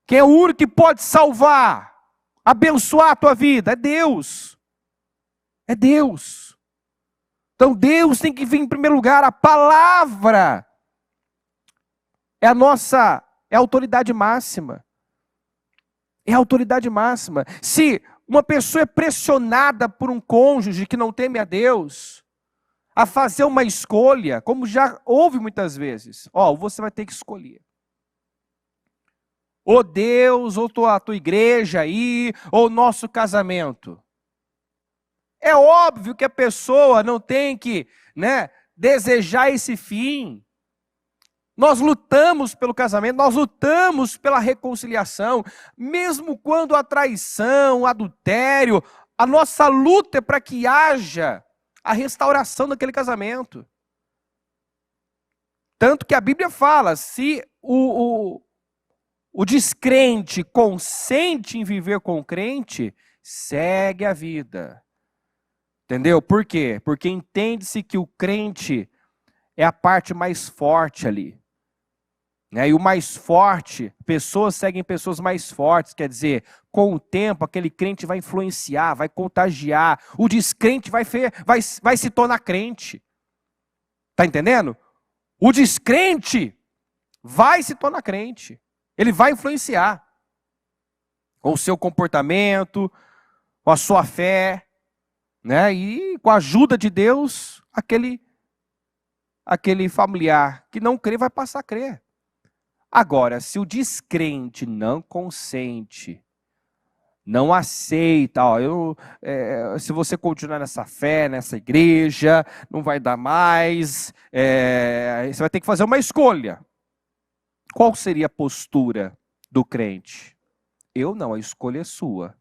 Quem é o único que pode salvar, abençoar a tua vida? É Deus. É Deus. Então Deus tem que vir em primeiro lugar. A palavra é é a autoridade máxima. É a autoridade máxima. Se uma pessoa é pressionada por um cônjuge que não teme a Deus, a fazer uma escolha, como já houve muitas vezes, você vai ter que escolher. Ou Deus, ou a tua igreja aí, ou nosso casamento. É óbvio que a pessoa não tem que, desejar esse fim. Nós lutamos pelo casamento, nós lutamos pela reconciliação, mesmo quando há traição, adultério, a nossa luta é para que haja a restauração daquele casamento. Tanto que a Bíblia fala, se o descrente consente em viver com o crente, segue a vida. Entendeu? Por quê? Porque entende-se que o crente é a parte mais forte ali. E o mais forte, pessoas seguem pessoas mais fortes, quer dizer, com o tempo aquele crente vai influenciar, vai contagiar, o descrente vai se tornar crente. Está entendendo? O descrente vai se tornar crente, ele vai influenciar com o seu comportamento, com a sua fé, e com a ajuda de Deus, aquele familiar que não crê vai passar a crer. Agora, se o descrente não consente, não aceita, se você continuar nessa fé, nessa igreja, não vai dar mais, você vai ter que fazer uma escolha. Qual seria a postura do crente? Eu não, a escolha é sua.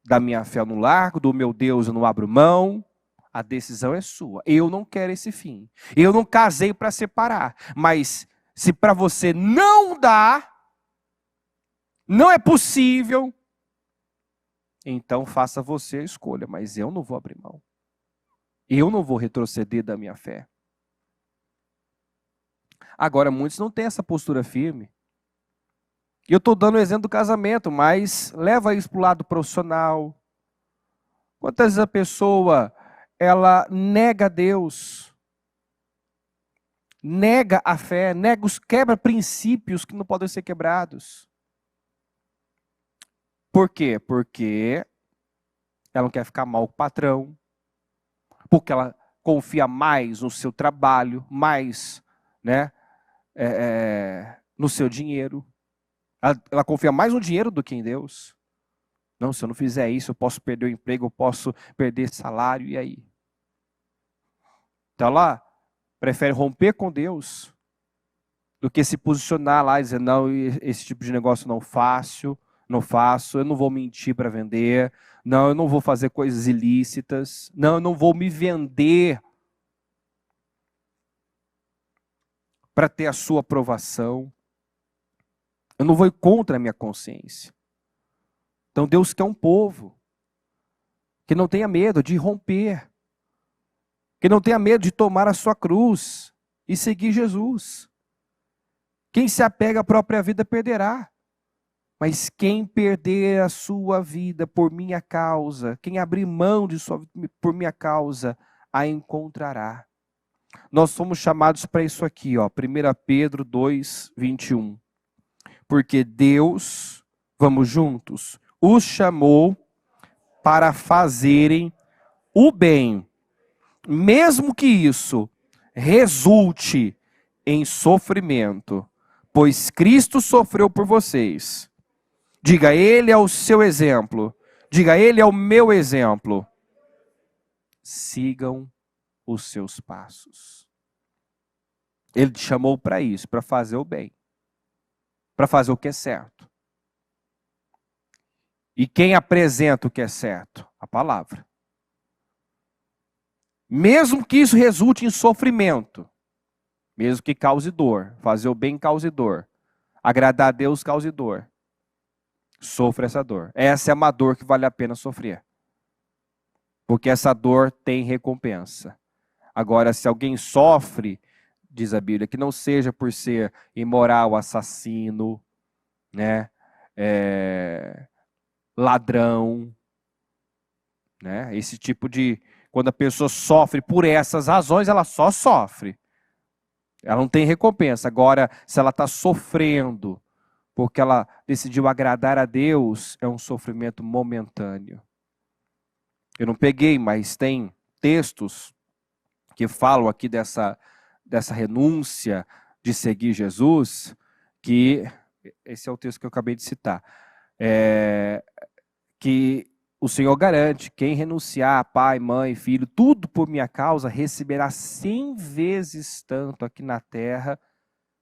Da minha fé eu não largo, do meu Deus eu não abro mão, a decisão é sua. Eu não quero esse fim. Eu não casei para separar, mas se para você não dá, não é possível, então faça você a escolha, mas eu não vou abrir mão. Eu não vou retroceder da minha fé. Agora, muitos não têm essa postura firme. E eu estou dando o exemplo do casamento, mas leva isso para o lado profissional. Quantas vezes a pessoa, ela nega Deus, nega a fé, quebra princípios que não podem ser quebrados. Por quê? Porque ela não quer ficar mal com o patrão, porque ela confia mais no seu trabalho, mais no seu dinheiro. Ela confia mais no dinheiro do que em Deus. Não, se eu não fizer isso, eu posso perder o emprego, eu posso perder salário, e aí? Então ela prefere romper com Deus do que se posicionar lá e dizer, não, esse tipo de negócio não faço, eu não vou mentir para vender, não, eu não vou fazer coisas ilícitas, não, eu não vou me vender para ter a sua aprovação. Eu não vou ir contra a minha consciência. Então Deus quer um povo que não tenha medo de romper, que não tenha medo de tomar a sua cruz e seguir Jesus. Quem se apega à própria vida perderá, mas quem perder a sua vida por minha causa, quem abrir mão de sua vida por minha causa, a encontrará. Nós somos chamados para isso aqui, 1 Pedro 2, 21. Porque Deus, vamos juntos, os chamou para fazerem o bem, mesmo que isso resulte em sofrimento, pois Cristo sofreu por vocês. Diga, Ele é o seu exemplo. Diga, Ele é o meu exemplo. Sigam os seus passos. Ele te chamou para isso, para fazer o bem. Para fazer o que é certo. E quem apresenta o que é certo? A palavra. Mesmo que isso resulte em sofrimento, mesmo que cause dor, fazer o bem cause dor, agradar a Deus cause dor, sofra essa dor. Essa é uma dor que vale a pena sofrer. Porque essa dor tem recompensa. Agora, se alguém sofre, diz a Bíblia, que não seja por ser imoral, assassino, ladrão, né? Esse tipo de... Quando a pessoa sofre por essas razões, ela só sofre. Ela não tem recompensa. Agora, se ela está sofrendo porque ela decidiu agradar a Deus, é um sofrimento momentâneo. Eu não peguei, mas tem textos que falam aqui dessa renúncia de seguir Jesus, que esse é o texto que eu acabei de citar, que o Senhor garante: quem renunciar a pai, mãe, filho, tudo por minha causa, receberá 100 vezes tanto aqui na terra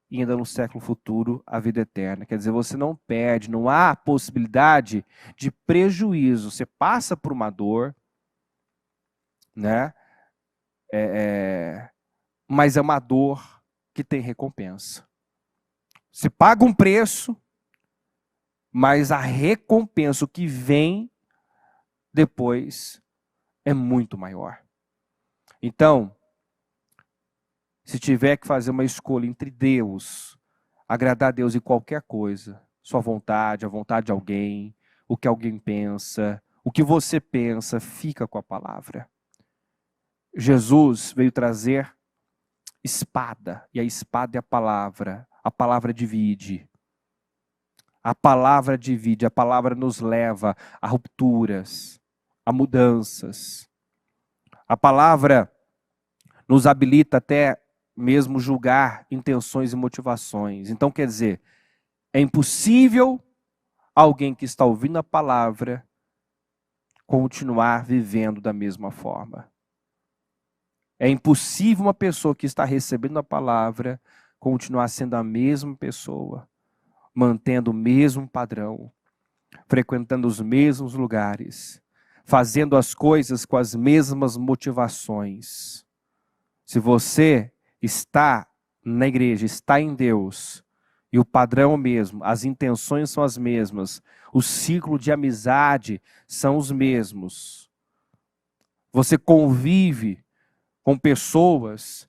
e ainda no século futuro a vida eterna. Quer dizer, você não perde, não há possibilidade de prejuízo. Você passa por uma dor, né? Mas é uma dor que tem recompensa. Você paga um preço, mas a recompensa, o que vem depois, é muito maior. Então, se tiver que fazer uma escolha entre Deus, agradar a Deus em qualquer coisa, sua vontade, a vontade de alguém, o que alguém pensa, o que você pensa, fica com a palavra. Jesus veio trazer espada, e a espada é a palavra divide. A palavra divide, a palavra nos leva a rupturas, a mudanças. A palavra nos habilita até mesmo julgar intenções e motivações. Então, quer dizer, é impossível alguém que está ouvindo a palavra continuar vivendo da mesma forma. É impossível uma pessoa que está recebendo a palavra continuar sendo a mesma pessoa, mantendo o mesmo padrão, frequentando os mesmos lugares, fazendo as coisas com as mesmas motivações. Se você está na igreja, está em Deus, e o padrão é o mesmo, as intenções são as mesmas, o ciclo de amizade são os mesmos, você convive com pessoas,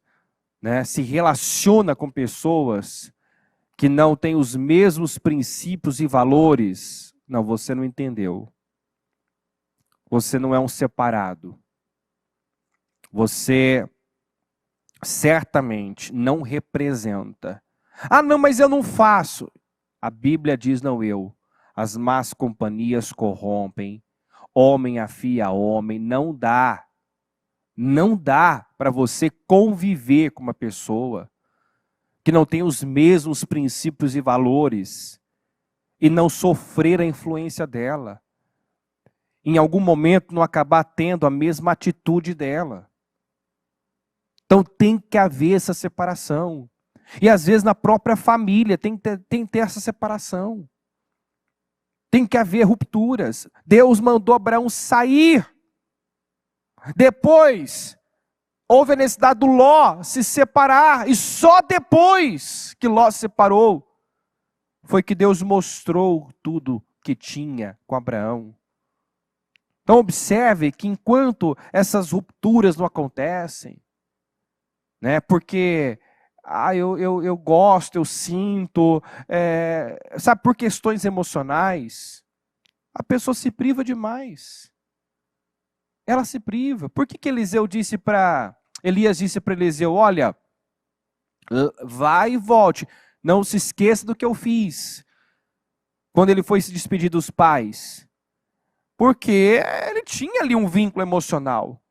né, se relaciona com pessoas que não têm os mesmos princípios e valores, não, você não entendeu. Você não é um separado. Você certamente não representa. Ah, não, mas eu não faço. A Bíblia diz, não eu. As más companhias corrompem. Homem afia homem. Não dá. Não dá para você conviver com uma pessoa que não tem os mesmos princípios e valores e não sofrer a influência dela. Em algum momento não acabar tendo a mesma atitude dela. Então tem que haver essa separação. E às vezes na própria família tem que ter essa separação. Tem que haver rupturas. Deus mandou Abraão sair. Depois, houve a necessidade do Ló se separar. E só depois que Ló se separou, foi que Deus mostrou tudo que tinha com Abraão. Então observe que enquanto essas rupturas não acontecem, né, porque eu gosto, eu sinto, sabe, por questões emocionais, a pessoa se priva demais. Ela se priva. Por que Elias disse para Eliseu, olha, vai e volte, não se esqueça do que eu fiz, quando ele foi se despedir dos pais? Porque ele tinha ali um vínculo emocional.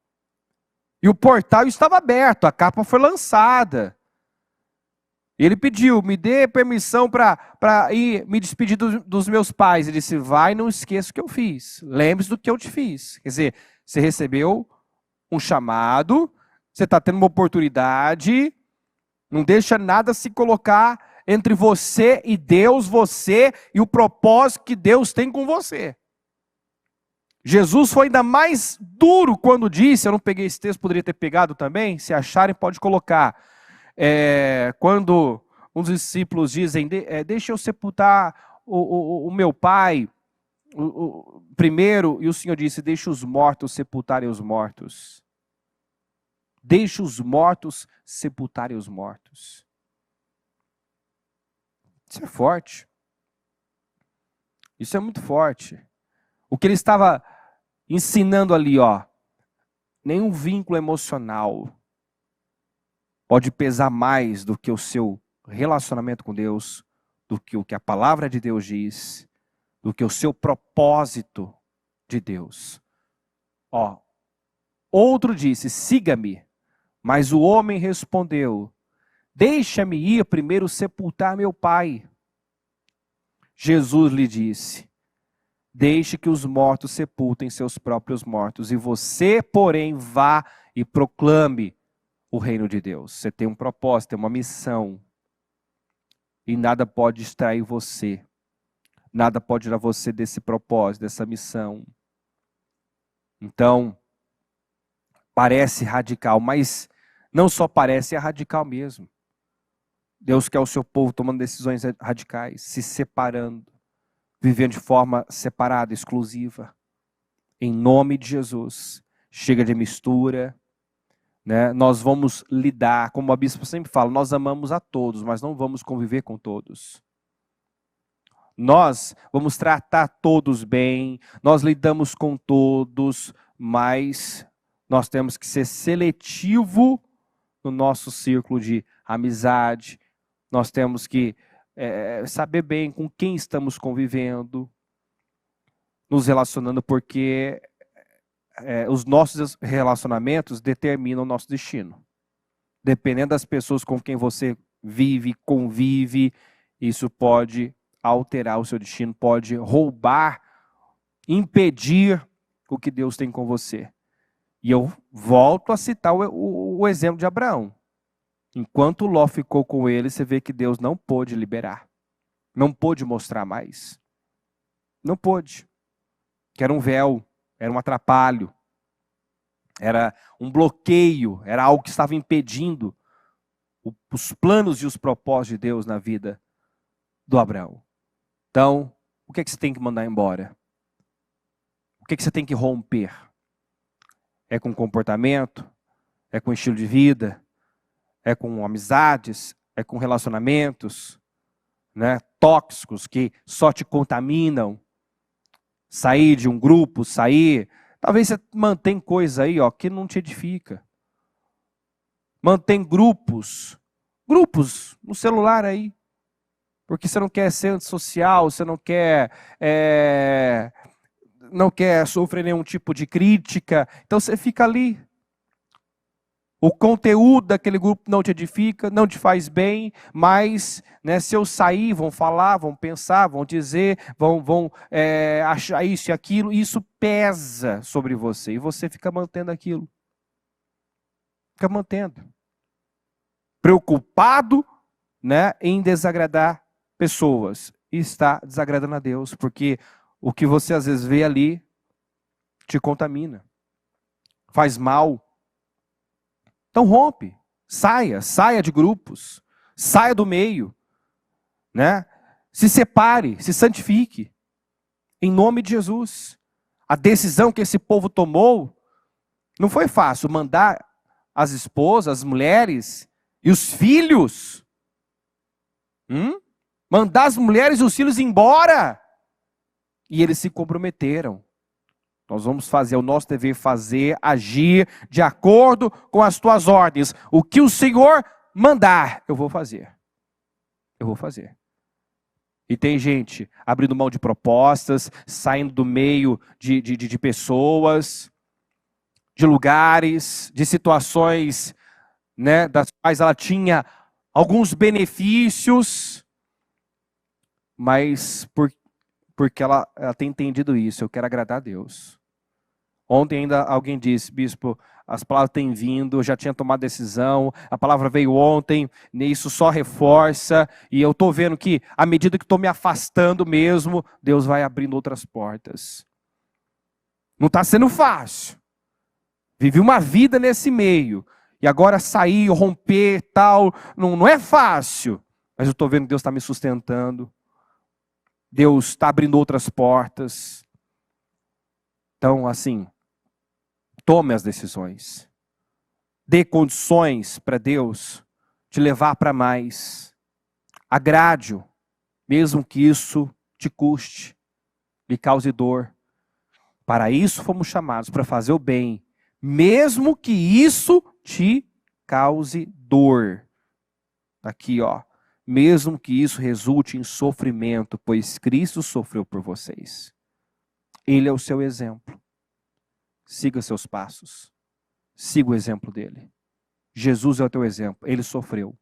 E o portal estava aberto, a capa foi lançada. Ele pediu, me dê permissão para ir me despedir dos meus pais. Ele disse, vai, não esqueça o que eu fiz. Lembre-se do que eu te fiz. Quer dizer, você recebeu um chamado, você está tendo uma oportunidade, não deixa nada se colocar entre você e Deus, você e o propósito que Deus tem com você. Jesus foi ainda mais duro quando disse, eu não peguei esse texto, poderia ter pegado também, se acharem pode colocar. Quando uns discípulos dizem, deixa eu sepultar o meu pai primeiro, e o Senhor disse, deixa os mortos sepultarem os mortos. Deixa os mortos sepultarem os mortos. Isso é forte. Isso é muito forte. O que ele estava ensinando ali, ó, nenhum vínculo emocional pode pesar mais do que o seu relacionamento com Deus, do que o que a palavra de Deus diz, do que o seu propósito de Deus. Ó, outro disse, siga-me, mas o homem respondeu, deixa-me ir primeiro sepultar meu pai. Jesus lhe disse, deixe que os mortos sepultem seus próprios mortos, e você, porém, vá e proclame o reino de Deus. Você tem um propósito, tem uma missão, e nada pode distrair você. Nada pode tirar você desse propósito, dessa missão. Então, parece radical, mas não só parece, é radical mesmo. Deus quer o seu povo tomando decisões radicais, se separando, vivendo de forma separada, exclusiva. Em nome de Jesus. Chega de mistura, né? Nós vamos lidar, como a bispa sempre fala, nós amamos a todos, mas não vamos conviver com todos. Nós vamos tratar todos bem, nós lidamos com todos, mas nós temos que ser seletivo no nosso círculo de amizade. Nós temos que saber bem com quem estamos convivendo, nos relacionando, porque os nossos relacionamentos determinam o nosso destino. Dependendo das pessoas com quem você vive, convive, isso pode alterar o seu destino, pode roubar, impedir o que Deus tem com você. E eu volto a citar o exemplo de Abraão. Enquanto Ló ficou com ele, você vê que Deus não pôde liberar. Não pôde mostrar mais. Não pôde. Que era um véu, era um atrapalho. Era um bloqueio, era algo que estava impedindo os planos e os propósitos de Deus na vida do Abraão. Então, o que é que você tem que mandar embora? O que é que você tem que romper? É com comportamento? É com estilo de vida? É com amizades? É com relacionamentos, né, tóxicos que só te contaminam? Sair de um grupo, sair... Talvez você mantém coisa aí, ó, que não te edifica. Mantém grupos no celular aí. Porque você não quer ser antissocial, você não quer sofrer nenhum tipo de crítica. Então você fica ali. O conteúdo daquele grupo não te edifica, não te faz bem, mas, né, se eu sair, vão falar, vão pensar, vão dizer, vão achar isso e aquilo, e isso pesa sobre você, e você fica mantendo aquilo. Fica mantendo. Preocupado, né, em desagradar pessoas, e está desagradando a Deus, porque o que você às vezes vê ali te contamina, faz mal. Então rompe, saia de grupos, saia do meio, né? Se separe, se santifique, em nome de Jesus. A decisão que esse povo tomou não foi fácil, mandar as esposas, as mulheres e os filhos, mandar as mulheres e os filhos embora, e eles se comprometeram. Nós vamos fazer, o nosso dever fazer, agir de acordo com as tuas ordens. O que o Senhor mandar, eu vou fazer. Eu vou fazer. E tem gente abrindo mão de propostas, saindo do meio de pessoas, de lugares, de situações, né, das quais ela tinha alguns benefícios, mas porque ela tem entendido isso, eu quero agradar a Deus. Ontem ainda alguém disse, bispo, as palavras têm vindo, eu já tinha tomado decisão, a palavra veio ontem, isso só reforça, e eu estou vendo que, à medida que estou me afastando mesmo, Deus vai abrindo outras portas. Não está sendo fácil. Vivi uma vida nesse meio, e agora sair, romper, tal, não é fácil, mas eu estou vendo que Deus está me sustentando, Deus está abrindo outras portas. Então, assim, tome as decisões. Dê condições para Deus te levar para mais. Agrade-o, mesmo que isso te custe, lhe cause dor. Para isso fomos chamados, para fazer o bem, mesmo que isso te cause dor. Aqui, ó. Mesmo que isso resulte em sofrimento, pois Cristo sofreu por vocês. Ele é o seu exemplo. Siga seus passos. Siga o exemplo dele. Jesus é o teu exemplo. Ele sofreu.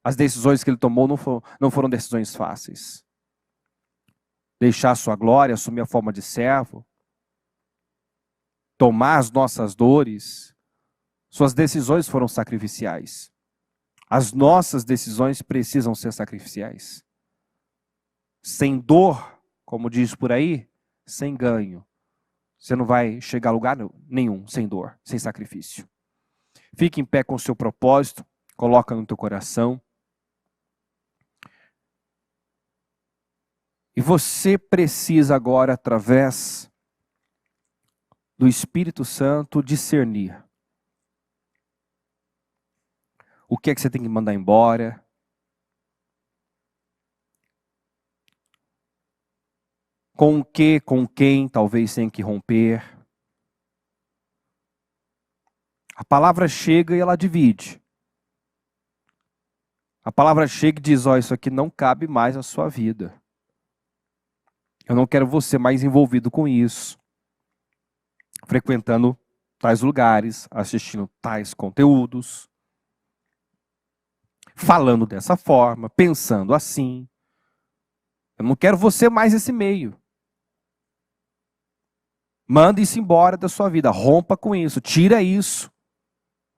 As decisões que ele tomou não foram decisões fáceis. Deixar a sua glória, assumir a forma de servo, tomar as nossas dores, suas decisões foram sacrificiais. As nossas decisões precisam ser sacrificiais. Sem dor, como diz por aí, sem ganho. Você não vai chegar a lugar nenhum sem dor, sem sacrifício. Fique em pé com o seu propósito, coloca no teu coração. E você precisa agora, através do Espírito Santo, discernir. O que é que você tem que mandar embora? Com o que, com quem talvez tenha que romper? A palavra chega e ela divide. A palavra chega e diz, ó, isso aqui não cabe mais à sua vida. Eu não quero você mais envolvido com isso. Frequentando tais lugares, assistindo tais conteúdos. Falando dessa forma, pensando assim. Eu não quero você mais nesse meio. Manda isso embora da sua vida. Rompa com isso. Tira isso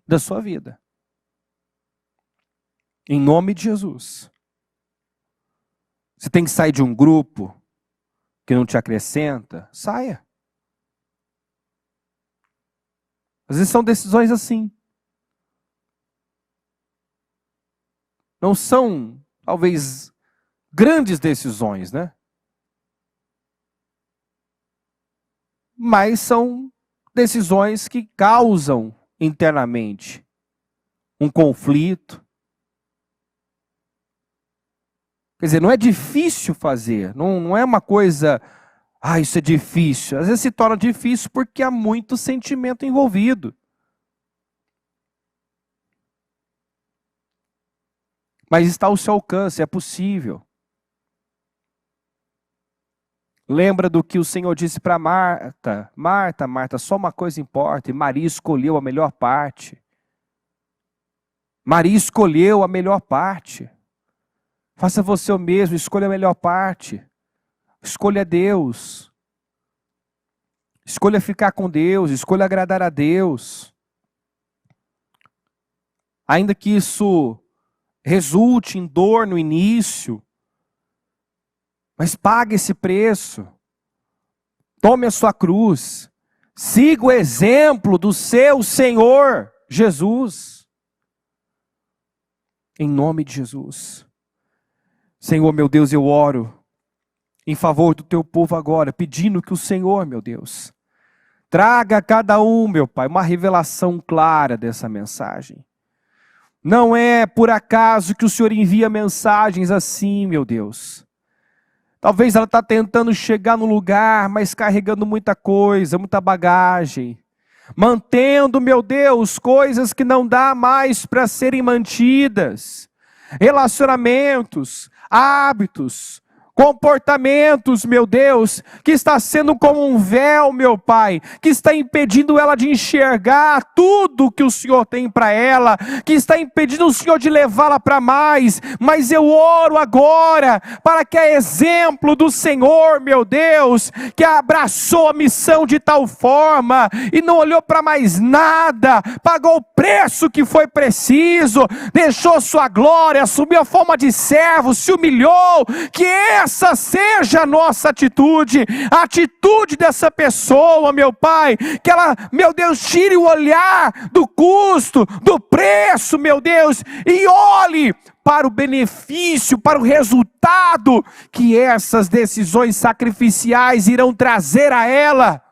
da sua vida. Em nome de Jesus. Você tem que sair de um grupo que não te acrescenta. Saia. Às vezes são decisões assim. Não são, talvez, grandes decisões, né? Mas são decisões que causam internamente um conflito. Quer dizer, não é difícil fazer, não é uma coisa, isso é difícil. Às vezes se torna difícil porque há muito sentimento envolvido. Mas está ao seu alcance, é possível. Lembra do que o Senhor disse para Marta? Marta, Marta, só uma coisa importa, e Maria escolheu a melhor parte. Maria escolheu a melhor parte. Faça você o mesmo, escolha a melhor parte. Escolha Deus. Escolha ficar com Deus, escolha agradar a Deus. Ainda que isso resulte em dor no início, mas pague esse preço. Tome a sua cruz. Siga o exemplo do seu Senhor Jesus. Em nome de Jesus. Senhor, meu Deus, eu oro em favor do teu povo agora, pedindo que o Senhor, meu Deus, traga a cada um, meu Pai, uma revelação clara dessa mensagem. Não é por acaso que o Senhor envia mensagens assim, meu Deus. Talvez ela está tentando chegar no lugar, mas carregando muita coisa, muita bagagem. Mantendo, meu Deus, coisas que não dá mais para serem mantidas. Relacionamentos, hábitos, comportamentos, meu Deus, que está sendo como um véu, meu Pai, que está impedindo ela de enxergar tudo que o Senhor tem para ela, que está impedindo o Senhor de levá-la para mais, mas eu oro agora, para que a exemplo do Senhor, meu Deus, que abraçou a missão de tal forma, e não olhou para mais nada, pagou o preço que foi preciso, deixou sua glória, assumiu a forma de servo, se humilhou, que essa seja a nossa atitude, a atitude dessa pessoa, meu Pai, que ela, meu Deus, tire o olhar do custo, do preço, meu Deus, e olhe para o benefício, para o resultado que essas decisões sacrificiais irão trazer a ela.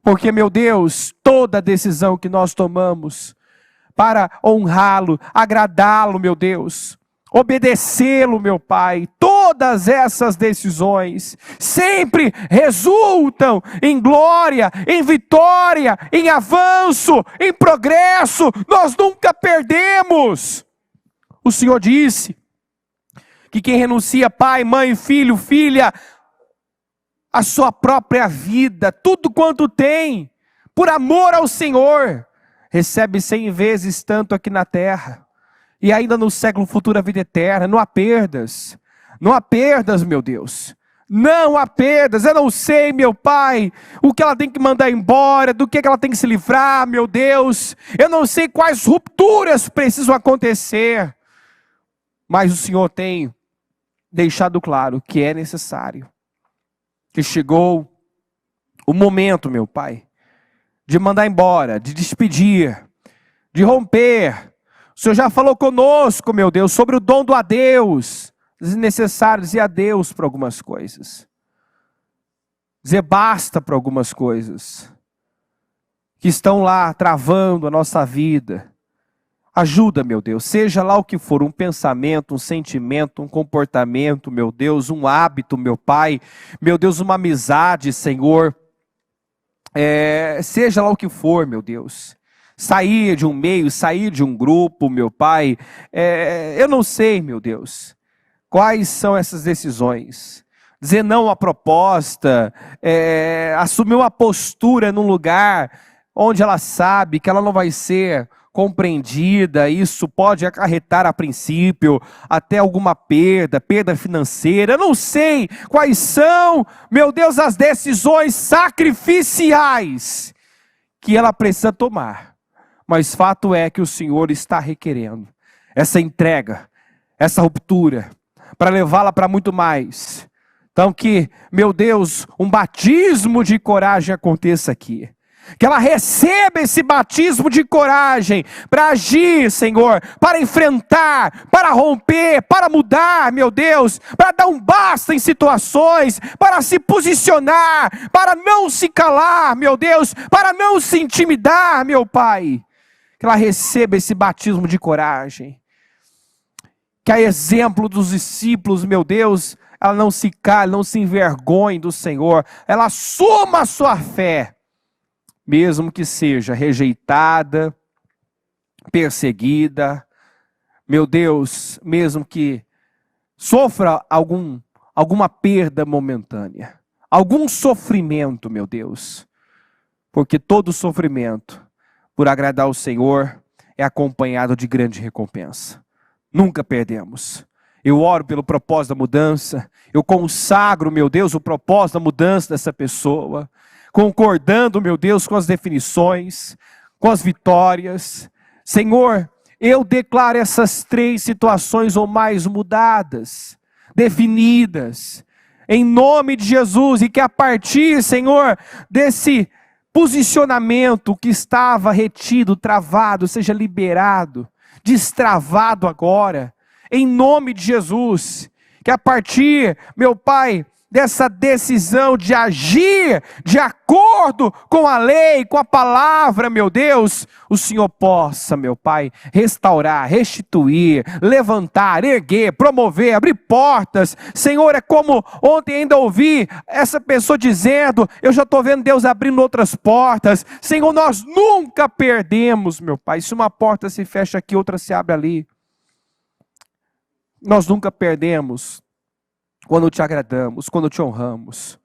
Porque, meu Deus, toda decisão que nós tomamos para honrá-lo, agradá-lo, meu Deus, obedecê-lo, meu Pai. Todas essas decisões sempre resultam em glória, em vitória, em avanço, em progresso. Nós nunca perdemos. O Senhor disse que quem renuncia pai, mãe, filho, filha, a sua própria vida, tudo quanto tem, por amor ao Senhor, recebe 100 vezes tanto aqui na terra. E ainda no século futuro a vida eterna. Não há perdas. Não há perdas, meu Deus. Não há perdas. Eu não sei, meu Pai, o que ela tem que mandar embora, do que ela tem que se livrar, meu Deus. Eu não sei quais rupturas precisam acontecer. Mas o Senhor tem deixado claro que é necessário. Que chegou o momento, meu Pai, de mandar embora, de despedir, de romper. O Senhor já falou conosco, meu Deus, sobre o dom do adeus. Desnecessário dizer adeus para algumas coisas. Dizer basta para algumas coisas. Que estão lá travando a nossa vida. Ajuda, meu Deus, seja lá o que for, um pensamento, um sentimento, um comportamento, meu Deus, um hábito, meu Pai. Meu Deus, uma amizade, Senhor. Seja lá o que for, meu Deus. Sair de um meio, sair de um grupo, meu Pai. Eu não sei, meu Deus, quais são essas decisões. Dizer não à proposta, assumir uma postura num lugar onde ela sabe que ela não vai ser compreendida. Isso pode acarretar a princípio até alguma perda financeira. Eu não sei quais são, meu Deus, as decisões sacrificiais que ela precisa tomar. Mas fato é que o Senhor está requerendo essa entrega, essa ruptura, para levá-la para muito mais. Então que, meu Deus, um batismo de coragem aconteça aqui. Que ela receba esse batismo de coragem para agir, Senhor, para enfrentar, para romper, para mudar, meu Deus, para dar um basta em situações, para se posicionar, para não se calar, meu Deus, para não se intimidar, meu Pai. Que ela receba esse batismo de coragem. Que a exemplo dos discípulos, meu Deus, ela não se cale, não se envergonhe do Senhor. Ela assuma a sua fé. Mesmo que seja rejeitada, perseguida, meu Deus, mesmo que sofra alguma perda momentânea, algum sofrimento, meu Deus, porque todo sofrimento, por agradar ao Senhor, é acompanhado de grande recompensa. Nunca perdemos. Eu oro pelo propósito da mudança, eu consagro, meu Deus, o propósito da mudança dessa pessoa, concordando, meu Deus, com as definições, com as vitórias. Senhor, eu declaro essas 3 situações ou mais mudadas, definidas, em nome de Jesus, e que a partir, Senhor, desse posicionamento que estava retido, travado, seja liberado, destravado agora, em nome de Jesus. Que a partir, meu Pai, dessa decisão de agir de acordo com a lei, com a palavra, meu Deus, o Senhor possa, meu Pai, restaurar, restituir, levantar, erguer, promover, abrir portas. Senhor, é como ontem ainda ouvi essa pessoa dizendo, eu já estou vendo Deus abrindo outras portas. Senhor, nós nunca perdemos, meu Pai. Se uma porta se fecha aqui, outra se abre ali. Nós nunca perdemos quando te agradamos, quando te honramos,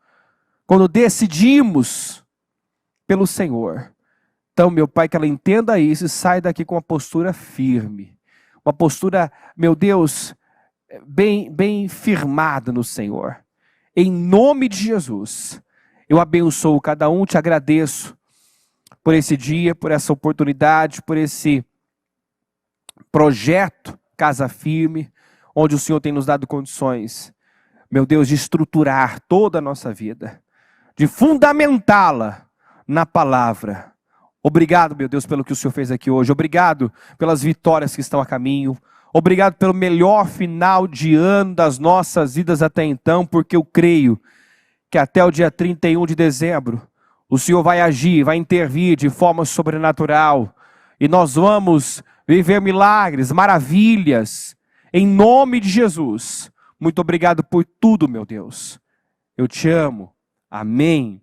quando decidimos pelo Senhor. Então, meu Pai, que ela entenda isso e saia daqui com uma postura firme, uma postura, meu Deus, bem firmada no Senhor. Em nome de Jesus, eu abençoo cada um, te agradeço por esse dia, por essa oportunidade, por esse projeto Casa Firme, onde o Senhor tem nos dado condições, meu Deus, de estruturar toda a nossa vida, de fundamentá-la na palavra. Obrigado, meu Deus, pelo que o Senhor fez aqui hoje. Obrigado pelas vitórias que estão a caminho. Obrigado pelo melhor final de ano das nossas vidas até então, porque eu creio que até o dia 31 de dezembro, o Senhor vai agir, vai intervir de forma sobrenatural. E nós vamos viver milagres, maravilhas, Em nome de Jesus. Muito obrigado por tudo, meu Deus. Eu te amo. Amém.